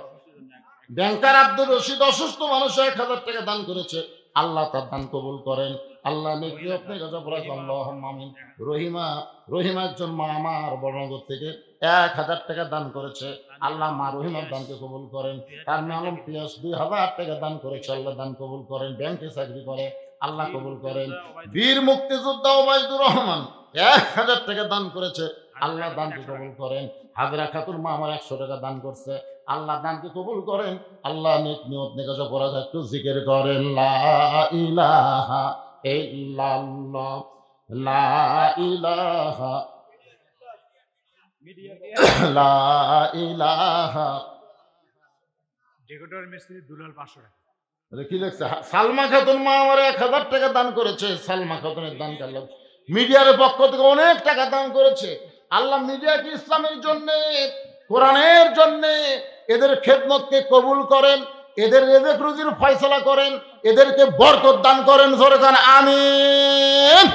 ব্যাংকার আব্দুর রশিদ অসুস্থ মানুষ 1,000 টাকা দান করেছে। আল্লাহ তার দান কবুল করেন। আল্লাহ নেকি আপনি আল্লাহুম্মা আমিন। রহিমা একজন মা আমার বড়নগর থেকে 1,000 টাকা দান করেছে। আল্লাহ মা রহিমার দানকে কবুল করেন। তার আলম পিয়াস 2,000 টাকা দান করেছে। আল্লাহ দান কবুল করেন। ব্যাংকে চাকরি করে। আল্লাহ কবুল করেন। বীর মুক্তিযোদ্ধা ওবায়দুর রহমান 1,000 টাকা দান করেছে। আল্লাহ দানকে কবুল করেন। হাজরা খাতুন মা আমার 100 টাকা দান করছে। আল্লাহ দানকে কবুল করেন। আল্লাহ নেক নিয়ত নেকাজা পড়া একটু জিকির করেন। লা ইলাহা ইল্লাল্লাহ, লা ইলাহা, লা ইলাহা। ডেকোরেটর মিস্ত্রি দুলাল 500 টাকা। কি লিখছে? সালমা খাতুন মা আমার 1,000 টাকা দান করেছে। সালমা খাতুনের দান আল্লাহ মিডিয়ার পক্ষ থেকে অনেক টাকা দান করেছে। আল্লাহ মিডিয়াকে ইসলামের জন্য, কোরআনের জন্য এদের খেদমতকে কবুল করেন। এদের রিজিক রুজির ফয়সালা করেন। এদেরকে বরকত দান করেন। জোরে কান আমিন।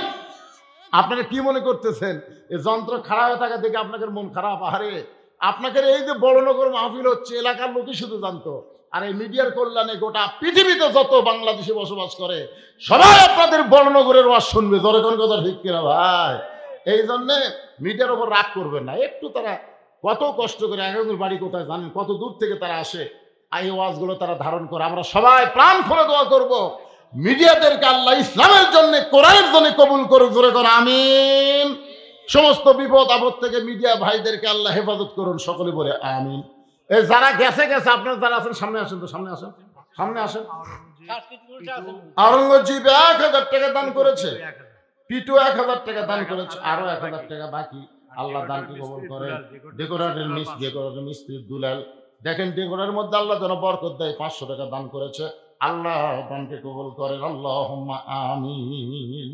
আপনারা কি মনে করতেছেন এই যন্ত্র খারাপ হয়ে থাকা দেখে আপনাদের মন খারাপ? আরে আপনাদের এই যে বড়নগর মাহফিল হচ্ছে এলাকার লোকই শুধু জানতো। আর এই মিডিয়ার কল্যাণে গোটা পৃথিবীতে যত বাংলাদেশে বসবাস করে সবাই আপনাদের বড়নগরের ওয়াজ শুনবে। জোরে কোন কথা ঠিক কিনা ভাই? এই জন্যে মিডিয়ার ওপর রাগ করবেন না। একটু তারা কত কষ্ট করে, একজন বাড়ি কোথায় জানেন, কত দূর থেকে তারা আসে, এই ওয়াজগুলো তারা ধারণ করে। আমরা সবাই প্রাণ খুলে দোয়া করব মিডিয়াদেরকে আল্লাহ ইসলামের জন্য, কোরআনের জন্য কবুল করুক। জোরে করে আমিন। সমস্ত বিপদ আপদ থেকে মিডিয়া ভাইদেরকে আল্লাহ হেফাজত করুন। সকলে বলে আমিন। এই যারা গেছে আপনারা যারা আছেন সামনে আসেন তো, সামনে আসেন, সামনে আসেন। আওরঙ্গজীব 1,000 টাকা দান করেছে। পিটু 1,000 টাকা দান করেছে। আরো 1,000 টাকা বাকি। আল্লাহ দানকে কবুল করেন। ডেকোরেটর মিস্ত্রি দুলাল, দেখেন ডেকোরের মধ্যে আল্লাহ যেন বরকত দেয়। 500 টাকা দান করেছে। আল্লাহ দানকে কবুল করেন। আল্লাহুম্মা আমিন।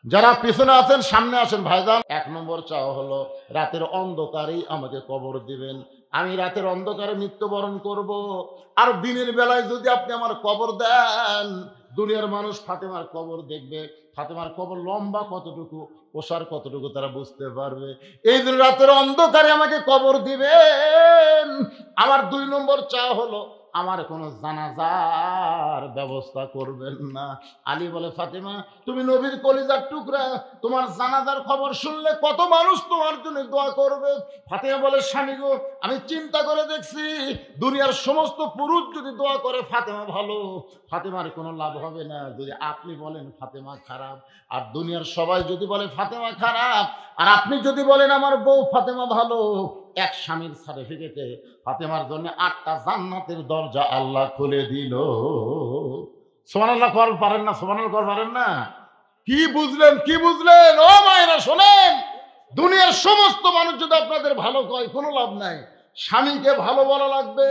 যারা পিছনে আছেন সামনে আসেন ভাইজান। 1 নম্বর চাওয়া হলো রাতের অন্ধকারেই আমাকে কবর দিবেন। আমি রাতের অন্ধকারে মৃত্যুবরণ করব। আর দিনের বেলায় যদি আপনি আমার কবর দেন, দুনিয়ার মানুষ ফাতেমার কবর দেখবে। ফাতেমার কবর লম্বা কতটুকু, ওসার কতটুকু তারা বুঝতে পারবে। এই দিন রাতের অন্ধকারে আমাকে কবর দিবেন। আমার 2 নম্বর চাওয়া হলো আমার কোনো জানাজার ব্যবস্থা করবেন না। আলী বলে, ফাতেমা তুমি নবীর কলিজার টুকরা, তোমার জানাজার খবর শুনলে কত মানুষ তোমার জন্য দোয়া করবে। ফাতেমা বলে, স্বামী গো, আমি চিন্তা করে দেখছি দুনিয়ার সমস্ত পুরুষ যদি দোয়া করে ফাতেমা ভালো, ফাতেমার কোনো লাভ হবে না। যদি আপনি বলেন ফাতেমা খারাপ, আর দুনিয়ার সবাই যদি বলে ফাতেমা খারাপ, আর আপনি যদি বলেন আমার বউ ফাতেমা ভালো, এক স্বামীর সার্টিফিকেটে ফাতেমার জন্য 8টা জান্নাতের দরজা আল্লাহ খুলে দিল। সুবহানাল্লাহ কর পারেন না? সুবহানাল্লাহ কর পারেন না? কি বুঝলেন? কি বুঝলেন? ও মায়েরা শোনেন, দুনিয়ার সমস্ত মানুষ যদি আপনাদের ভালো কয় কোনো লাভ নাই। স্বামীকে ভালো বলা লাগবে।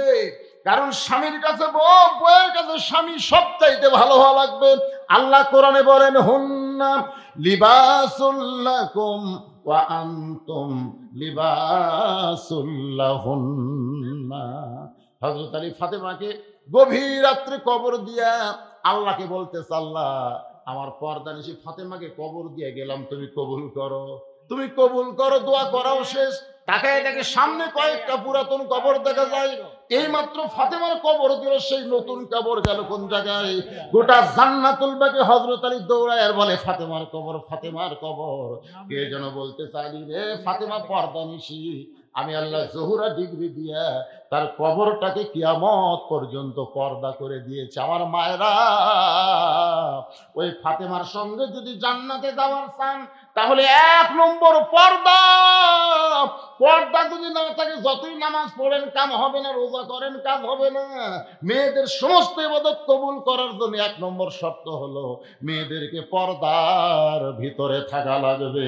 কারণ স্বামীর কাছে বউ, বউয়ের কাছে স্বামী সবচাইতে ভালো হওয়া লাগবে। আল্লাহ কোরআনে বলেন, হুন্না লিবাসুল লাকুম ওয়া আনতুম লিবাসুল লাহুন। না। হযরত আলী ফাতেমাকে গভীর রাত্রে কবর দিয়া আল্লাহকে বলতেছে, আল্লাহ আমার পর্দানিশী ফাতেমাকে কবর দিয়ে গেলাম, তুমি কবুল করো, তুমি কবুল করো। দোয়া করাও শেষ, তাকায় দেখে সামনে কয়েকটা পুরাতন কবর দেখা যায়। এই মাত্র ফাতেমার কবর দিল, সেই নতুন কবর গেল কোন জায়গায়? গোটা জান্নাতুল বাকি হযরত আলী দৌড়ায় আর বলে, ফাতেমার কবর, ফাতেমার কবর। কে যেন বলতে চাইলি রে, ফাতেমা পর্দানিশী, আমি আল্লাহ জহুরা ডিগ্রি দিয়া তার কবরটাকে কিয়ামত পর্যন্ত পর্দা করে দিয়েছে। আমার মায়েরা, ওই ফাতেমার সঙ্গে যদি জান্নাতে যাওয়ার চান তাহলে 1 নম্বর পর্দা। পর্দা যদি না থাকে, যতই নামাজ পড়েন কাম হবে না, রোজা করেন কাজ হবে না। মেয়েদের সমস্ত ইবাদত কবুল করার জন্য 1 নম্বর শর্ত হলো মেয়েদেরকে পর্দার ভিতরে থাকা লাগবে।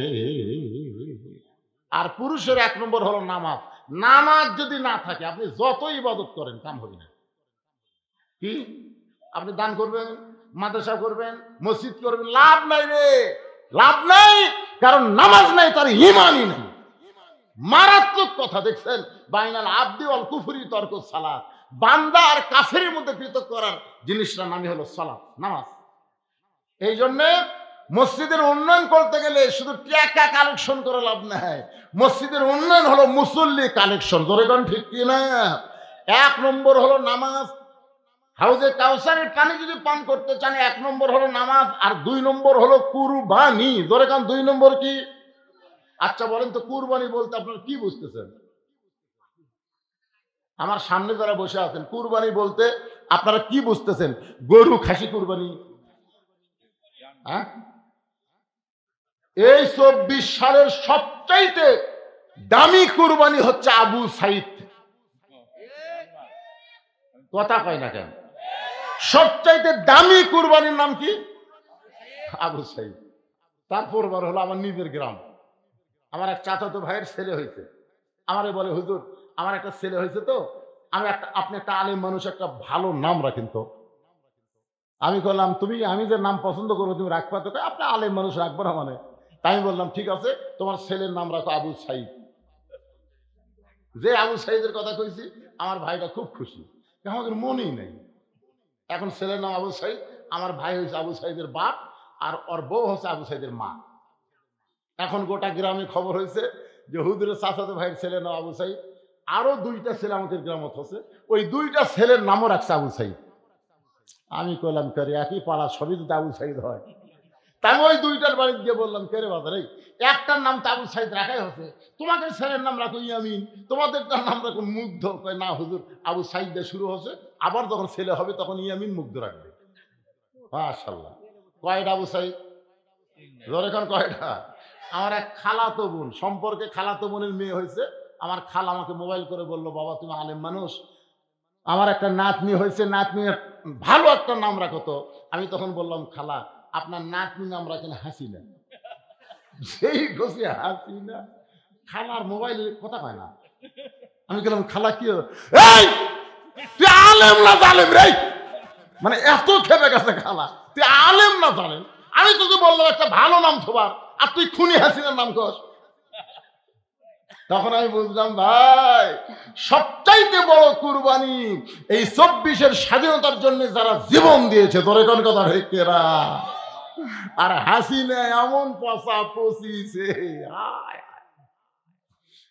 আর পুরুষের 1 নম্বর হলো নামাজ। নামাজ যদি না থাকে আপনি যতই ইবাদত করেন কাম হবে না। কি আপনি দান করবেন, মাদ্রাসা করবেন, মসজিদ করবেন, লাভ নাই রে, লাভ নাই। কারণ নামাজ নাই, তার ঈমানই নেই। মারাত্মক কথা। দেখছেন, বাইনাল আবদি ওয়াল কুফরি তরকুস সালাত, বান্দা আর কাফেরের মধ্যে পৃথক করার জিনিসটার নামই হলো সালাত, নামাজ। এই জন্যে মসজিদের উন্নয়ন করতে গেলে শুধু টাকা কালেকশন করে লাভ নাই। মসজিদের উন্নয়ন হলো মুসল্লি কালেকশন। ধরে কোন ঠিক কিনা? 1 নম্বর হলো নামাজ। হাউজে কাউসারের পানি যদি পান করতে চান 1 নম্বর হলো নামাজ, আর 2 নম্বর হলো কুরবানি। ধরে কোন 2 নম্বর কি? আচ্ছা বলেন তো, কুরবানি বলতে আপনারা কি বুঝতেছেন? আমার সামনে যারা বসে আছেন, কুরবানি বলতে আপনারা কি বুঝতেছেন? গরু, খাসি কুরবানি? হ্যাঁ, এই 24 সালের সবচাইতে দামি কুরবানি হচ্ছে আবু সাইদ। কথা কয় না কেন? সবচাইতে দামি কুরবানির নাম কি? আবু সাইদ। তারপর হলো আমার নিজের গ্রাম। আমার এক চাচাতো ভাইয়ের ছেলে হয়েছে, আমারে বলে, হুজুর আমার একটা ছেলে হয়েছে, তো আপনি একটা আলেম মানুষ, একটা ভালো নাম রাখেন তো। আমি বললাম, আমি যে নাম পছন্দ করবো তুমি রাখবা তো? আপনি আলেম মানুষ, রাখবো না মানে? তাই আমি বললাম, ঠিক আছে, তোমার ছেলের নাম রাখো আবু সাইদ। যে আবু সাইদের কথা কইছি, আমার ভাইটা খুব খুশি, আমাদের মনেই নেই। এখন ছেলের নাম আবু সাইদ, আমার ভাই হয়েছে আবু সাইদের বাপ, আর ওর বউ হচ্ছে আবু সাইদের মা। এখন গোটা গ্রামে খবর হয়েছে যে হুজুরের চাচাতো ভাইয়ের ছেলের নাম আবু সাইদ, আরো 2টা ছেলে আমাদের গ্রামত হচ্ছে, ওই 2টা ছেলের নামও রাখছে আবু সাইদ। আমি কইলাম, করে একই পাড়া, সবই যদি আবু সাইদ হয়। তাই ওই 2টার বাড়ি গিয়ে বললাম, কেরে বাজার, এই একটার নাম তো আবু সাইদ রাখাই হচ্ছে, তোমাদের ছেলের নাম রাখো ইয়ামিন, তোমাদেরটার নাম রাখো মুগ্ধ। কয় না হুজুর, আবু সাইদ দিয়ে শুরু হচ্ছে, আবার যখন ছেলে হবে তখন ইয়ামিন মুগ্ধ রাখবে। মাশাআল্লাহ। কয়টা আবু সাইদ? ধরে এখন কয়টা? আমার এক খালাতো বোন, সম্পর্কে খালাতো বোনের মেয়ে হয়েছে। আমার খালা আমাকে মোবাইল করে বললো, বাবা তুমি আলেম মানুষ, আমার একটা নাতনি হয়েছে, নাতনির ভালো একটা নাম রাখো তো। আমি তখন বললাম, খালা আপনার নাতনি নাম রাখেন হাসিনা। সেই ঘষে হাসিনা। খালার মোবাইলে কথা পায় না। আমি বললাম, খালা কি এই তুই আলেম না জালেম রে? মানে এত খেপে গেছে খালা, তুই আলেম না জালেম? আমি তোকে বললাম একটা ভালো নাম থবার, আর তুই খুনি হাসিনার নাম কর। তখন আমি বুঝলাম, ভাই সবচাইতে বড় কুরবানি এই 24-এর স্বাধীনতার জন্য যারা জীবন দিয়েছে, তোর কোন কথা ঢেকেরা। আর হাসিনা এমন পচা পচিছে।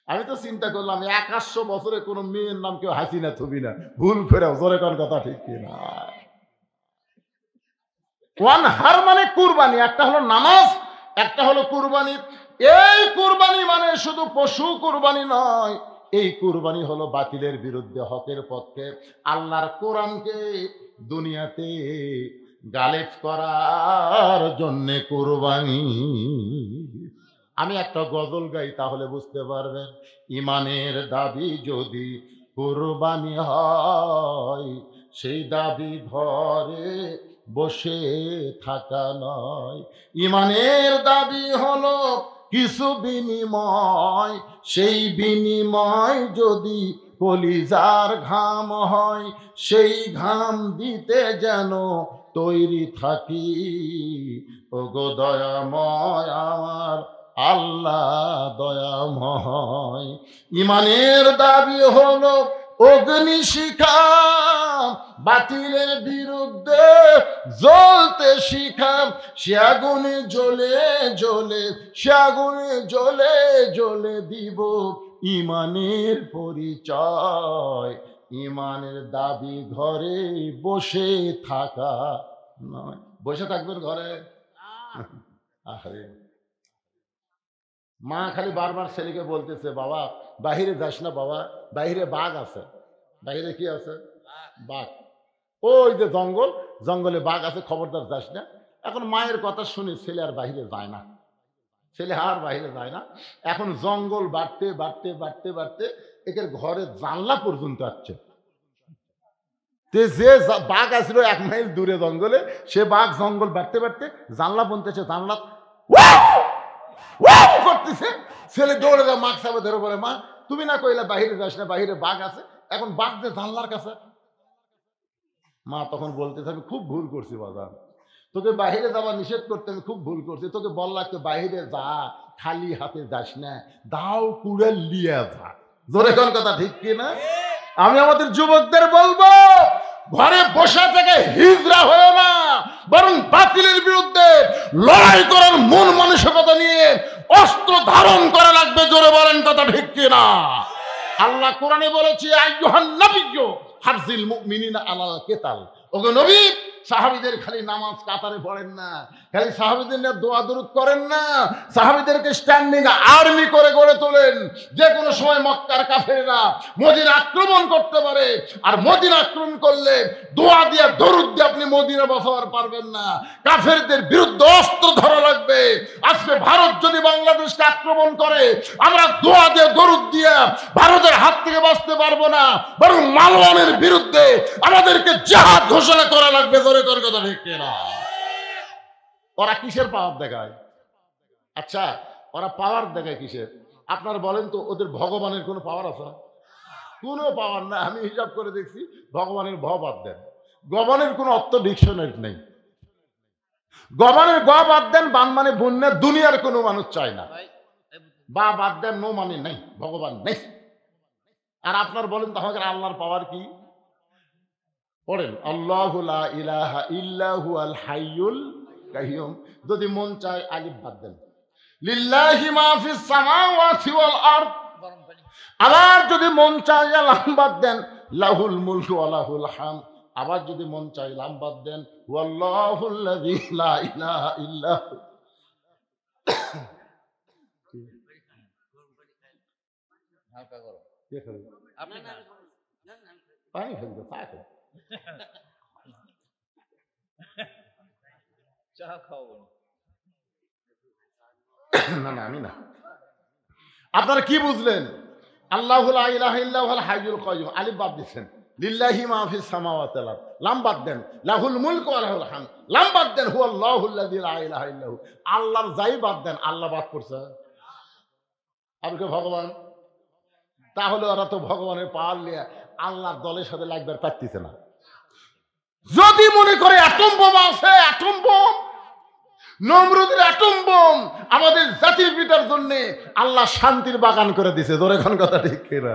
আমি তো চিন্তা করলাম 100 বছরে কোন মেয়ের নাম কেউ হাসিনা থবি না, ভুল করে। জোরে কোন কথা ঠিক কিনা? ওয়ান হার মানে কুরবানি, একটা হলো নামাজ, একটা হলো কুরবানি। এই কুরবানি মানে শুধু পশু কুরবানি নয়, এই কুরবানি হলো বাতিলের বিরুদ্ধে হকের পক্ষে আল্লাহর কোরআনকে দুনিয়াতে গালেব করার জন্যে কুরবানি। আমি একটা গজল গাই তাহলে বুঝতে পারবেন। ইমানের দাবি যদি কুরবানি হয়, সেই দাবি ঘরে বসে থাকা নয়। ইমানের দাবি হলো কিছু বিনিময়, সেই বিনিময় যদি কলিজার ঘাম হয়, সেই ঘাম দিতে যেন তৈরি থাকি। ওগো দয়াময় আমার আল্লাহ দয়াময়। ইমানের দাবি হলো অগ্নি শিখা বাতিলের বিরুদ্ধে জ্বলতে শিখা, সে আগুনে জ্বলে জ্বলে, সে আগুনে জ্বলে জ্বলে দিব ইমানের পরিচয়। ইমানের দাবি ঘরে বসে থাকা নয়। বসে থাকবেন ঘরে? আরে মা খালি বারবার ছেলেকে বলতেছে, বাবা বাহিরে যাস না, বাবা বাহিরে বাঘ আছে। বাহিরে কি আছে? বাঘ। ওই যে জঙ্গল, জঙ্গলে বাঘ আছে, খবরদার যাস না। এখন মায়ের কথা শুনে ছেলে আর বাহিরে যায় না, ছেলে আর বাহিরে যায় না। এখন জঙ্গল বাড়তে বাড়তে বাড়তে বাড়তে একের ঘরের জানলা পর্যন্ত আসছে। যে বাঘ আসলো 1 মাইল দূরে জঙ্গলে, সে বাঘ জঙ্গল বাড়তে বাড়তে জানলা বনতেছে, জানলা করতেছে। ছেলে দৌড়ে যা মাছ সাবে ধরে বলে, মা তুমি না কইলে বাহিরে যাস না, বাহিরে বাঘ আছে, এখন বাঘ যে জানলার কাছে। মা তখন বলতেছে, আমি খুব ভুল করছি বাজার, তোকে বাহিরে যাওয়া নিষেধ করতে আমি খুব ভুল করছি। তোকে বললাম বাহিরে যা, খালি হাতে যাস না, দাও কুড়ে লিয়ে যা। জোরে কোন কথা ঠিক কি না? আমি আমাদের যুবকদের বলবো, ঘরে বসা থেকে হিজরা হয়ে না, বরং বাতিলের বিরুদ্ধে লড়াই করার মন মানসিকতা নিয়ে অস্ত্র ধারণ করা লাগবে। জোরে বলেন কথা ঠিক কি না? আল্লাহ কোরআনে বলেছে, আইয়ুহান নাবিয়্যু হারজিল মুমিনিনা আলাল কিতাল। ওগো নবী, সাহাবীদের খালি নামাজ কাতারে পড়েন না, খালি সাহাবীদের নিয়ে দোয়া দরুদ করেন না, সাহাবীদেরকে স্ট্যান্ডিং আর্মি করে গড়ে তোলেন। যে কোনো সময় মক্কার কাফেররা মদিনা আক্রমণ করতে পারে, আর মদিনা আক্রমণ করলে দোয়া দিয়ে দরুদ দিয়ে আপনি মদিনা বসাবার পারবেন না। কাফেরদের বিরুদ্ধে অস্ত্র ধরা লাগবে। আজকে ভারত যদি বাংলাদেশকে আক্রমণ করে, আমরা দোয়া দিয়ে দরুদ দিয়ে ভারতের হাত থেকে বাঁচতে পারবো না, বরং মালওয়ানের বিরুদ্ধে আমাদেরকে জিহাদ ঘোষণা করা লাগবে। কথা ঠিক না? ওরা কিসের পাওয়ার দেখায়? আচ্ছা, ওরা পাওয়ার দেখায় কিসের? আপনার বলেন তো, ওদের ভগবানের কোনো পাওয়ার আছে? কোনো পাওয়ার না। আমি হিসাব করে দেখছি, ভগবানের ভ বাদ দেন, গবানের কোনো অর্থ ডিকশনারি নেই। গবানের গ বাদ দেন, বান মানে বন্যা, দুনিয়ার কোনো মানুষ চায় না। বা বাদ দেন, নো মানে নেই, ভগবান নেই। আর আপনার বলেন তো, আমাদের আল্লাহর পাওয়ার কি? পড়েন, আল্লাহু লা ইলাহা ইল্লাহু আল হাইয়ুল কাইয়ুম। যদি মন চায় আলিফ বাদ দেন, লিল্লাহি মা ফিস সামাওয়াতি ওয়াল আরদ। আবার যদি মন চায় লাম বাদ দেন, লাহুল মুলকু ওয়া লাহুল হাম। আবার যদি মন চায় লাম বাদ দেন, ওয়াল্লাহুল্লাযী লা ইলাহা ইল্লাহু। হালকা করো, কে খাবে? আপনি না, পানি ফেলতে থাকে। চা খাওয়াবো না? না, আমি না। আপনারা কি বুঝলেন? আল্লাহু লা ইলাহা ইল্লাহুল হাইয়ুল কাইয়ুম, আলিফ বাদ দিচ্ছেন। লিল্লাহি মা ফিস সামাওয়াতি ওয়াল আরদ, লাম বাদ দেন। লাহুল মুলকু ওয়া লাহুল হামদ, লাম বাদ দেন। হুয়াল্লাহুল্লাযী লা ইলাহা ইল্লাহু। আল্লাহর যাই বাদ দেন, আল্লাহ বাদ করছে। আর কে ভগবান? তাহলে ওরা তো ভগবানের পাওয়ার নিয়ে আল্লাহর দলের সাথে লাগবার পারতেছে না। যদি মনে করে অ্যাটম বোম আছে, অ্যাটম বোম, নমরুদের অ্যাটম বোম আমাদের জাতির পিতার জন্য আল্লাহ শান্তির বাগান করে দিছে। জোরে কোন কথা ঠিক কিনা?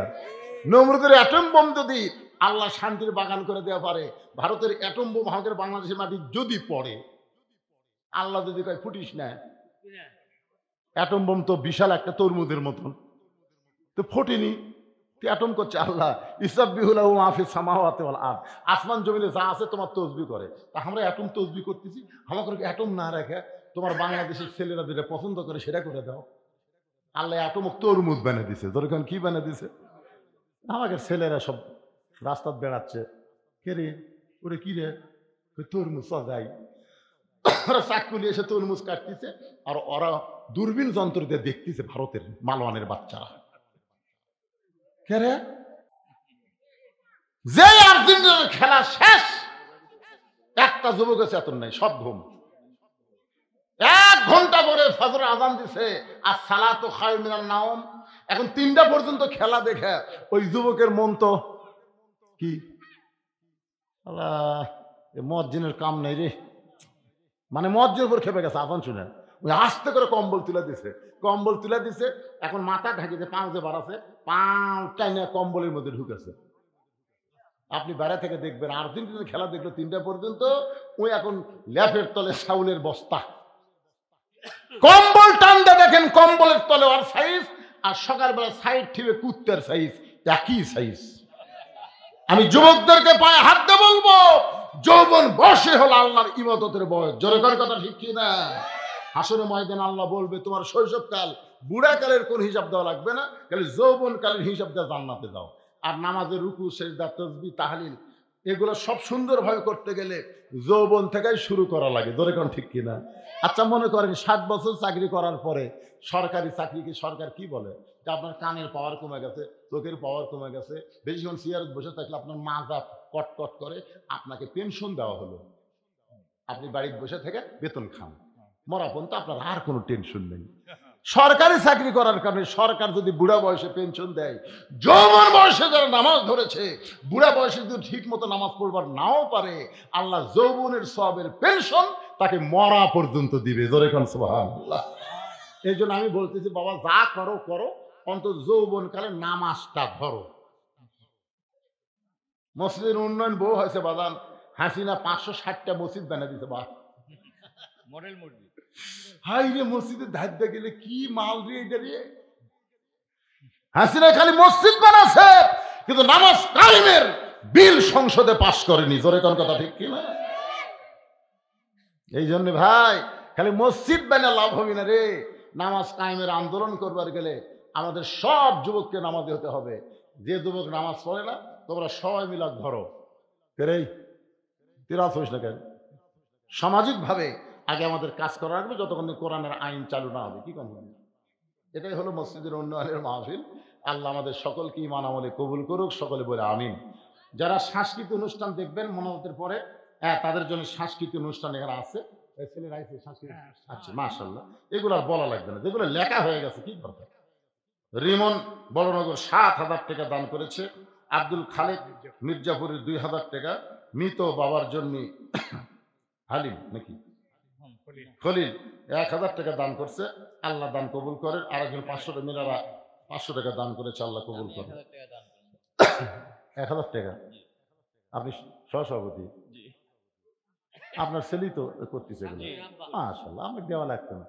নমরুদের অ্যাটম বোম যদি আল্লাহ শান্তির বাগান করে দেওয়া পারে, ভারতের অ্যাটম বোম আমাদের বাংলাদেশের মাটি যদি পড়ে, আল্লাহ যদি কয় ফুটিস না, অ্যাটম বোম তো বিশাল একটা তরমুজের মতন, তো ফোটেনি, অ্যাটম করছে আল্লাহ। ইসাব্বিহু লাহু মা ফিস সামাওয়াতি ওয়াল আরদ, আসমান জমিনে যা আছে তোমার তাসবিহ করে। তা আমরা অ্যাটম তাসবিহ করতেছি, আমাকে অ্যাটম না রেখে তোমার বাংলাদেশের ছেলেরা যেটা পছন্দ করে সেটা করে দাও। আল্লাহ অ্যাটম তরমুজ বানিয়ে দিছে। যখন কি বানিয়ে দিছে? আমাকে ছেলেরা সব রাস্তা বেড়াচ্ছে, কে রে ওরে, কি রে, তরমুজ যাই। ওরা চাকুলি এসে তরমুজ কাটতেছে, আর ওরা দূরবীন যন্ত্র দিয়ে দেখতেছে ভারতের মালওয়ানের বাচ্চারা। কে রে? যে আর্জেন্টিনার খেলা শেষ, একটা যুবক আছে এত নাই, সব ঘুম। 1 ঘন্টা পরে ফজর আজান দিছে, আর সালাতু খায়রুম মিনান নাওম। এখন 3টা পর্যন্ত খেলা দেখে ওই যুবকের মন তো কি, আল্লাহ মুয়াজ্জিনের কাম নাই রে, মানে মুয়াজ্জিনের উপর খেপে গেছে আজান শুনে। ওই আস্তে করে কম্বল তুলে দিছে, কম্বল তুলে দিছে। এখন মাথা ঢাকিতে পাঁচ যে বাড়াছে, পাঁচটা নিয়ে কম্বলের মধ্যে ঢুকেছে। আপনি বাইরে থেকে দেখবেন আর্জেন্টিনার খেলা দেখলো 3টা পর্যন্ত, ওই এখন ল্যাপের তলে চাউলের বস্তা, কম্বল টানতে দেখেন কম্বলের তলে ওর সাইজ, আর সকালবেলা সাইড ঠিবে কুত্তার সাইজ, একই সাইজ। আমি যুবকদেরকে পায়ে হাত দিয়ে বলবো, যৌবন বয়সে হলো আল্লাহর ইবাদতের বয়স। জোরে করে কথা ঠিক কি না? হাসরে ময়দানে আল্লাহ বলবে তোমার শৈশবকাল বুড়াকালের কোন হিসাব দেওয়া লাগবে না, খালি যৌবনকালের হিসাব দেওয়া জান্নাতে দাও। আর নামাজের রুকু, সেজদা, তাসবিহ, তাহলিল এগুলো সব সুন্দরভাবে করতে গেলে যৌবন থেকেই শুরু করা লাগে। জোরে কোন ঠিক কিনা? আচ্ছা মনে করেন 7 বছর চাকরি করার পরে সরকারি চাকরিকে সরকার কি বলে যে আপনার কানের পাওয়ার কমে গেছে, চোখের পাওয়ার কমে গেছে, বেশিক্ষণ চেয়ারে বসে থাকলে আপনার মাজা কটকট করে, আপনাকে পেনশন দেওয়া হলো, আপনি বাড়িতে বসে থেকে বেতন খান, মরা পর্যন্ত আপনার আর কোনো টেনশন নেই। সরকারি চাকরি করার কারণে সরকার যদি বুড়া বয়সে পেনশন দেয়, যৌবন বয়সে যারা নামাজ ধরেছে বুড়া বয়সে যদি ঠিক মতো নামাজ পড়বার নাও পারে, আল্লাহ যৌবনের সওয়াবের পেনশন তাকে মরা পর্যন্ত দিবে। জোরে কোন সুবহানাল্লাহ। এই জন্য আমি বলতেছি বাবা, যা করো করো, অন্তত যৌবনকালে নামাজটা ধরো। মসজিদের উন্নয়ন বউ হয়েছে বাদান, হাসিনা 560টা মসজিদ বানিয়ে দিতে, বা মডেল মসজিদ। হাই রে, মসজিদের ধার গেলে কি মাল রে এটা রে। হাসিনা খালি মসজিদ বানাচ্ছে কিন্তু নামাজ কায়েমের বিল সংসদে পাশ করেনি। জোরে কোন কথা ঠিক কিনা? এই জন্য ভাই খালি মসজিদ বানা লাভ হবে না রে। নামাজ কায়েমের আন্দোলন করবার গেলে আমাদের সব যুবককে নামাজে হতে হবে। যে যুবক নামাজ পড়ে না তোমরা সবাই মিলাদ ধরো। রে তিরাস হইস না কেন? সামাজিক ভাবে আগে আমাদের কাজ করা লাগবে যতক্ষণ কোরআনের আইন চালু না হবে। কি কম হবে? এটাই হলো মসজিদের উন্নয়নের মাহফিল। আল্লাহ আমাদের সকলকে ঈমান আমলে কবুল করুক, সকলে বলে আমিন। যারা সাংস্কৃতিক অনুষ্ঠান দেখবেন মনোনতের পরে, তাদের জন্য সাংস্কৃতিক অনুষ্ঠান এখানে আছে। আচ্ছা মাশাআল্লাহ, এগুলো আর বলা লাগবে না, যেগুলো লেখা হয়ে গেছে কি দরকার। রিমন বড়নগর 7,000 টাকা দান করেছে। আব্দুল খালেক মির্জাপুরের 2,000 টাকা। মৃত বাবার জন্য হালিম নাকি খলিল 1,000 টাকা দান করছে। আল্লাহ দান কবুল করেন। আরেকজন 500 টাকা, মিনারা 500 টাকা দান করেছে, আল্লাহ কবুল করেন। 1,000 টাকা আপনি সহসভাপতি, আপনার ছেলেই তো করতেছে এগুলো। মাশাআল্লাহ, আমি দেওয়া লাগতো না,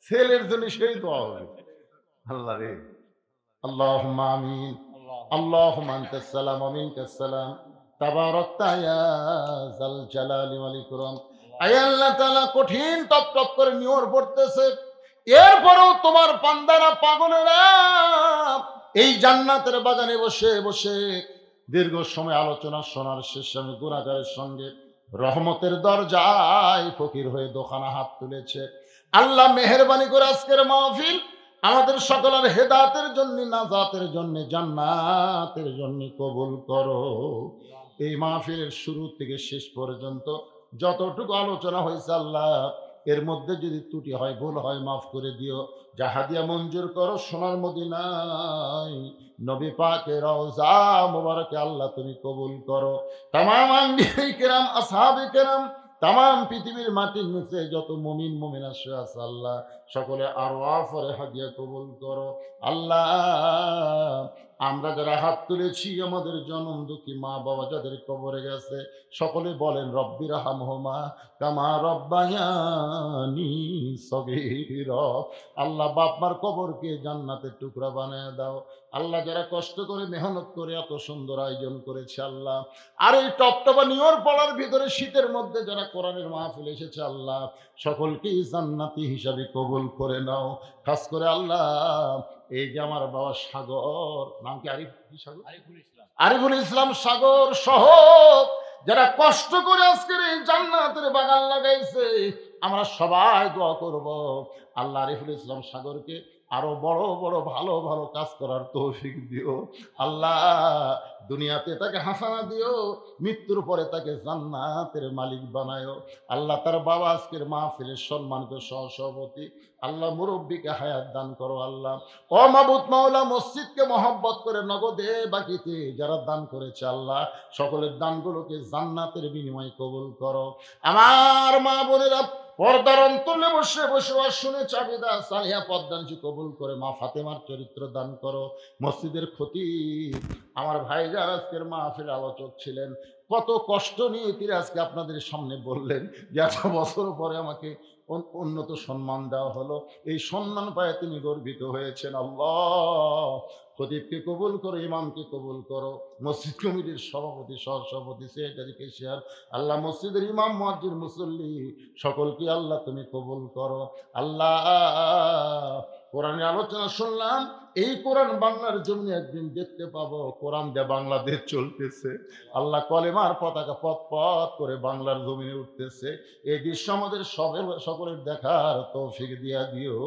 ছেলের জন্য সেই দোয়া হবে। আল্লাহ রে, আল্লাহুম্মা আমিন। আল্লাহুম্মা আনতাস সালাম ওয়া মিনকাস সালাম, তাবারাকতা ইয়া যাল জালালি ওয়াল ইকরাম। আয় আল্লাহ তাআলা, কঠিন টপ টপ করে নিয়র পড়তেছে, এরপরেও তোমার বান্দারা পাগলেরা এই জান্নাতের বাগানে বসে বসে দীর্ঘ সময় আলোচনা শোনার শেষে আমি গুনাহগারের সঙ্গে রহমতের দরজায় ফকির হয়ে দোকানা হাত তুলেছে। আল্লাহ মেহেরবানি করে আজকের মাহফিল আমাদের সকলের হেদায়েতের জন্য, নাজাতের জন্য, জান্নাতের জন্য কবুল করো। এই মাহফিলের শুরু থেকে শেষ পর্যন্ত যতটুকু আলোচনা হয়েছে আল্লাহ, এর মধ্যে যদি ত্রুটি হয়, ভুল হয়, মাফ করে দিও। জাহাদিয়া মঞ্জুর করো সোনার মদিনায় নবী পাকের রওজা মুবারকে আল্লাহ তুমি কবুল করো। তামাম আম্বিয়া কিরাম, আসহাবে কিরাম, তামাম পৃথিবীর মাটির নিচে যত মুমিন মুমিনা শুয়ে আছে আল্লাহ, সকলে আরওয়াফের হাদিয়া কবুল করো। আল্লাহ আমরা যারা হাত তুলেছি, আমাদের জনম দুঃখী মা বাবা যাদের কবরে গেছে, সকলে বলেন রব্বি রাহমহুমা কামা রব্বায়ানি সগীরা। আল্লাহ বাপ মার কবরকে জান্নাতের টুকরা বানিয়ে দাও। আল্লাহ যারা কষ্ট করে মেহনত করে এত সুন্দর আয়োজন করেছে আল্লাহ, আর এই টপটপা নিয়র পড়ার ভিতরে শীতের মধ্যে যারা কোরআনের মাহফিল এসেছে আল্লাহ, সকলকেই জান্নাতি হিসাবে কবুল করে নাও। খাস করে আল্লাহ এই যে আমার বাবা সাগর, নাম কি আরিফুল ইসলাম সাগর সহ যারা কষ্ট করে আজকের এই জান্নাতের বাগান লাগাইছে, আমরা সবাই দোয়া করব আল্লাহ আরিফুল ইসলাম সাগরকে আরো বড় বড় ভালো ভালো কাজ করার তৌফিক দিও। আল্লাহ দুনিয়াতে তাকে হাসানা দিও, মৃত্যুর পরে তাকে জান্নাতের মালিক বানায়ো। আল্লাহ তার বাবা আজকের মাহফিলের সম্মানিত সহসভাপতি, আল্লাহ মুরব্বীকে হায়াত দান করো। আল্লাহ ও মাবুদ মাওলা, মসজিদকে মহব্বত করে নগদে বাকিতে যারা দান করেছে আল্লাহ, সকলের দানগুলোকে জান্নাতের বিনিময়ে কবুল করো। আমার মা বোনেরা পর্দার অন্তরে বসে বসে ওয়াজ শুনে চাবিদা সালিহা পদ্মাঞ্চি কবুল করে মা ফাতেমার চরিত্র দান করো। মসজিদের খতিব আমার ভাইজান আজকের মাহফিল আলোচক ছিলেন, কত কষ্ট নিয়ে তিনি আজকে আপনাদের সামনে বললেন যে এত বছর পরে আমাকে উন্নত সম্মান দেওয়া হলো। এই সম্মান পায় তিনি গর্বিত হয়েছেন। আল্লাহ খতিবকে কবুল করো, ইমামকে কবুল করো, মসজিদ কমিটির সভাপতি সহসভাপতি সেক্রেটারি কেশিয়ার, আল্লাহ মসজিদের ইমাম মুয়াজ্জিন মুসল্লি সকলকে আল্লাহ তুমি কবুল করো। আল্লাহ কোরআনের আলোচনা শুনলাম, এই কোরআন বাংলার জমিনে একদিন দেখতে পাবো। কোরআন দিয়ে বাংলাদেশ চলতেছে, আল্লাহ কলেমার পতাকা পথ পথ করে বাংলার জমিনে উঠতেছে। এই দৃশ্য আমাদের সকলের দেখার তৌফিক দিয়া দিও।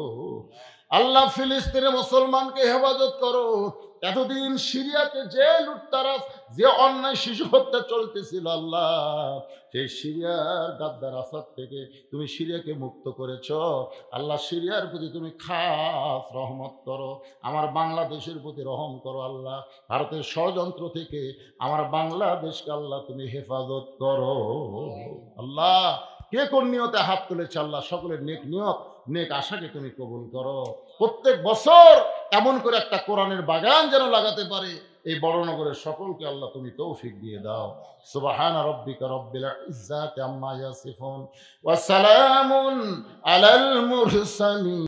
আল্লাহ ফিলিস্তিনের মুসলমানকে হেফাজত করো। এতদিন সিরিয়াতে যে লুটতারাস, যে অন্যায় শিশু হত্যা চলতেছিল, আল্লাহ সেই সিরিয়ার গাদ্দার আসাদ থেকে তুমি সিরিয়াকে মুক্ত করেছ। আল্লাহ সিরিয়ার প্রতি তুমি খাস রহমত করো, আমার বাংলাদেশের প্রতি রহম করো। আল্লাহ ভারতের ষড়যন্ত্র থেকে আমার বাংলাদেশকে আল্লাহ তুমি হেফাজত করো। আল্লাহ কে কোন নিয়তে হাত তুলেছে, আল্লাহ সকলের নেক নিয়ত নেক আশাকে তুমি কবুল করো। প্রত্যেক বছর এমন করে একটা কোরআনের বাগান যেন লাগাতে পারে এই বড়নগরের সকলকে আল্লাহ তুমি তৌফিক দিয়ে দাও। সুবহানা রাব্বিকা রাব্বিল ইজ্জাতি আম্মা ইয়াসিফুন ওয়া সালামুন আলাল মুরসালিন।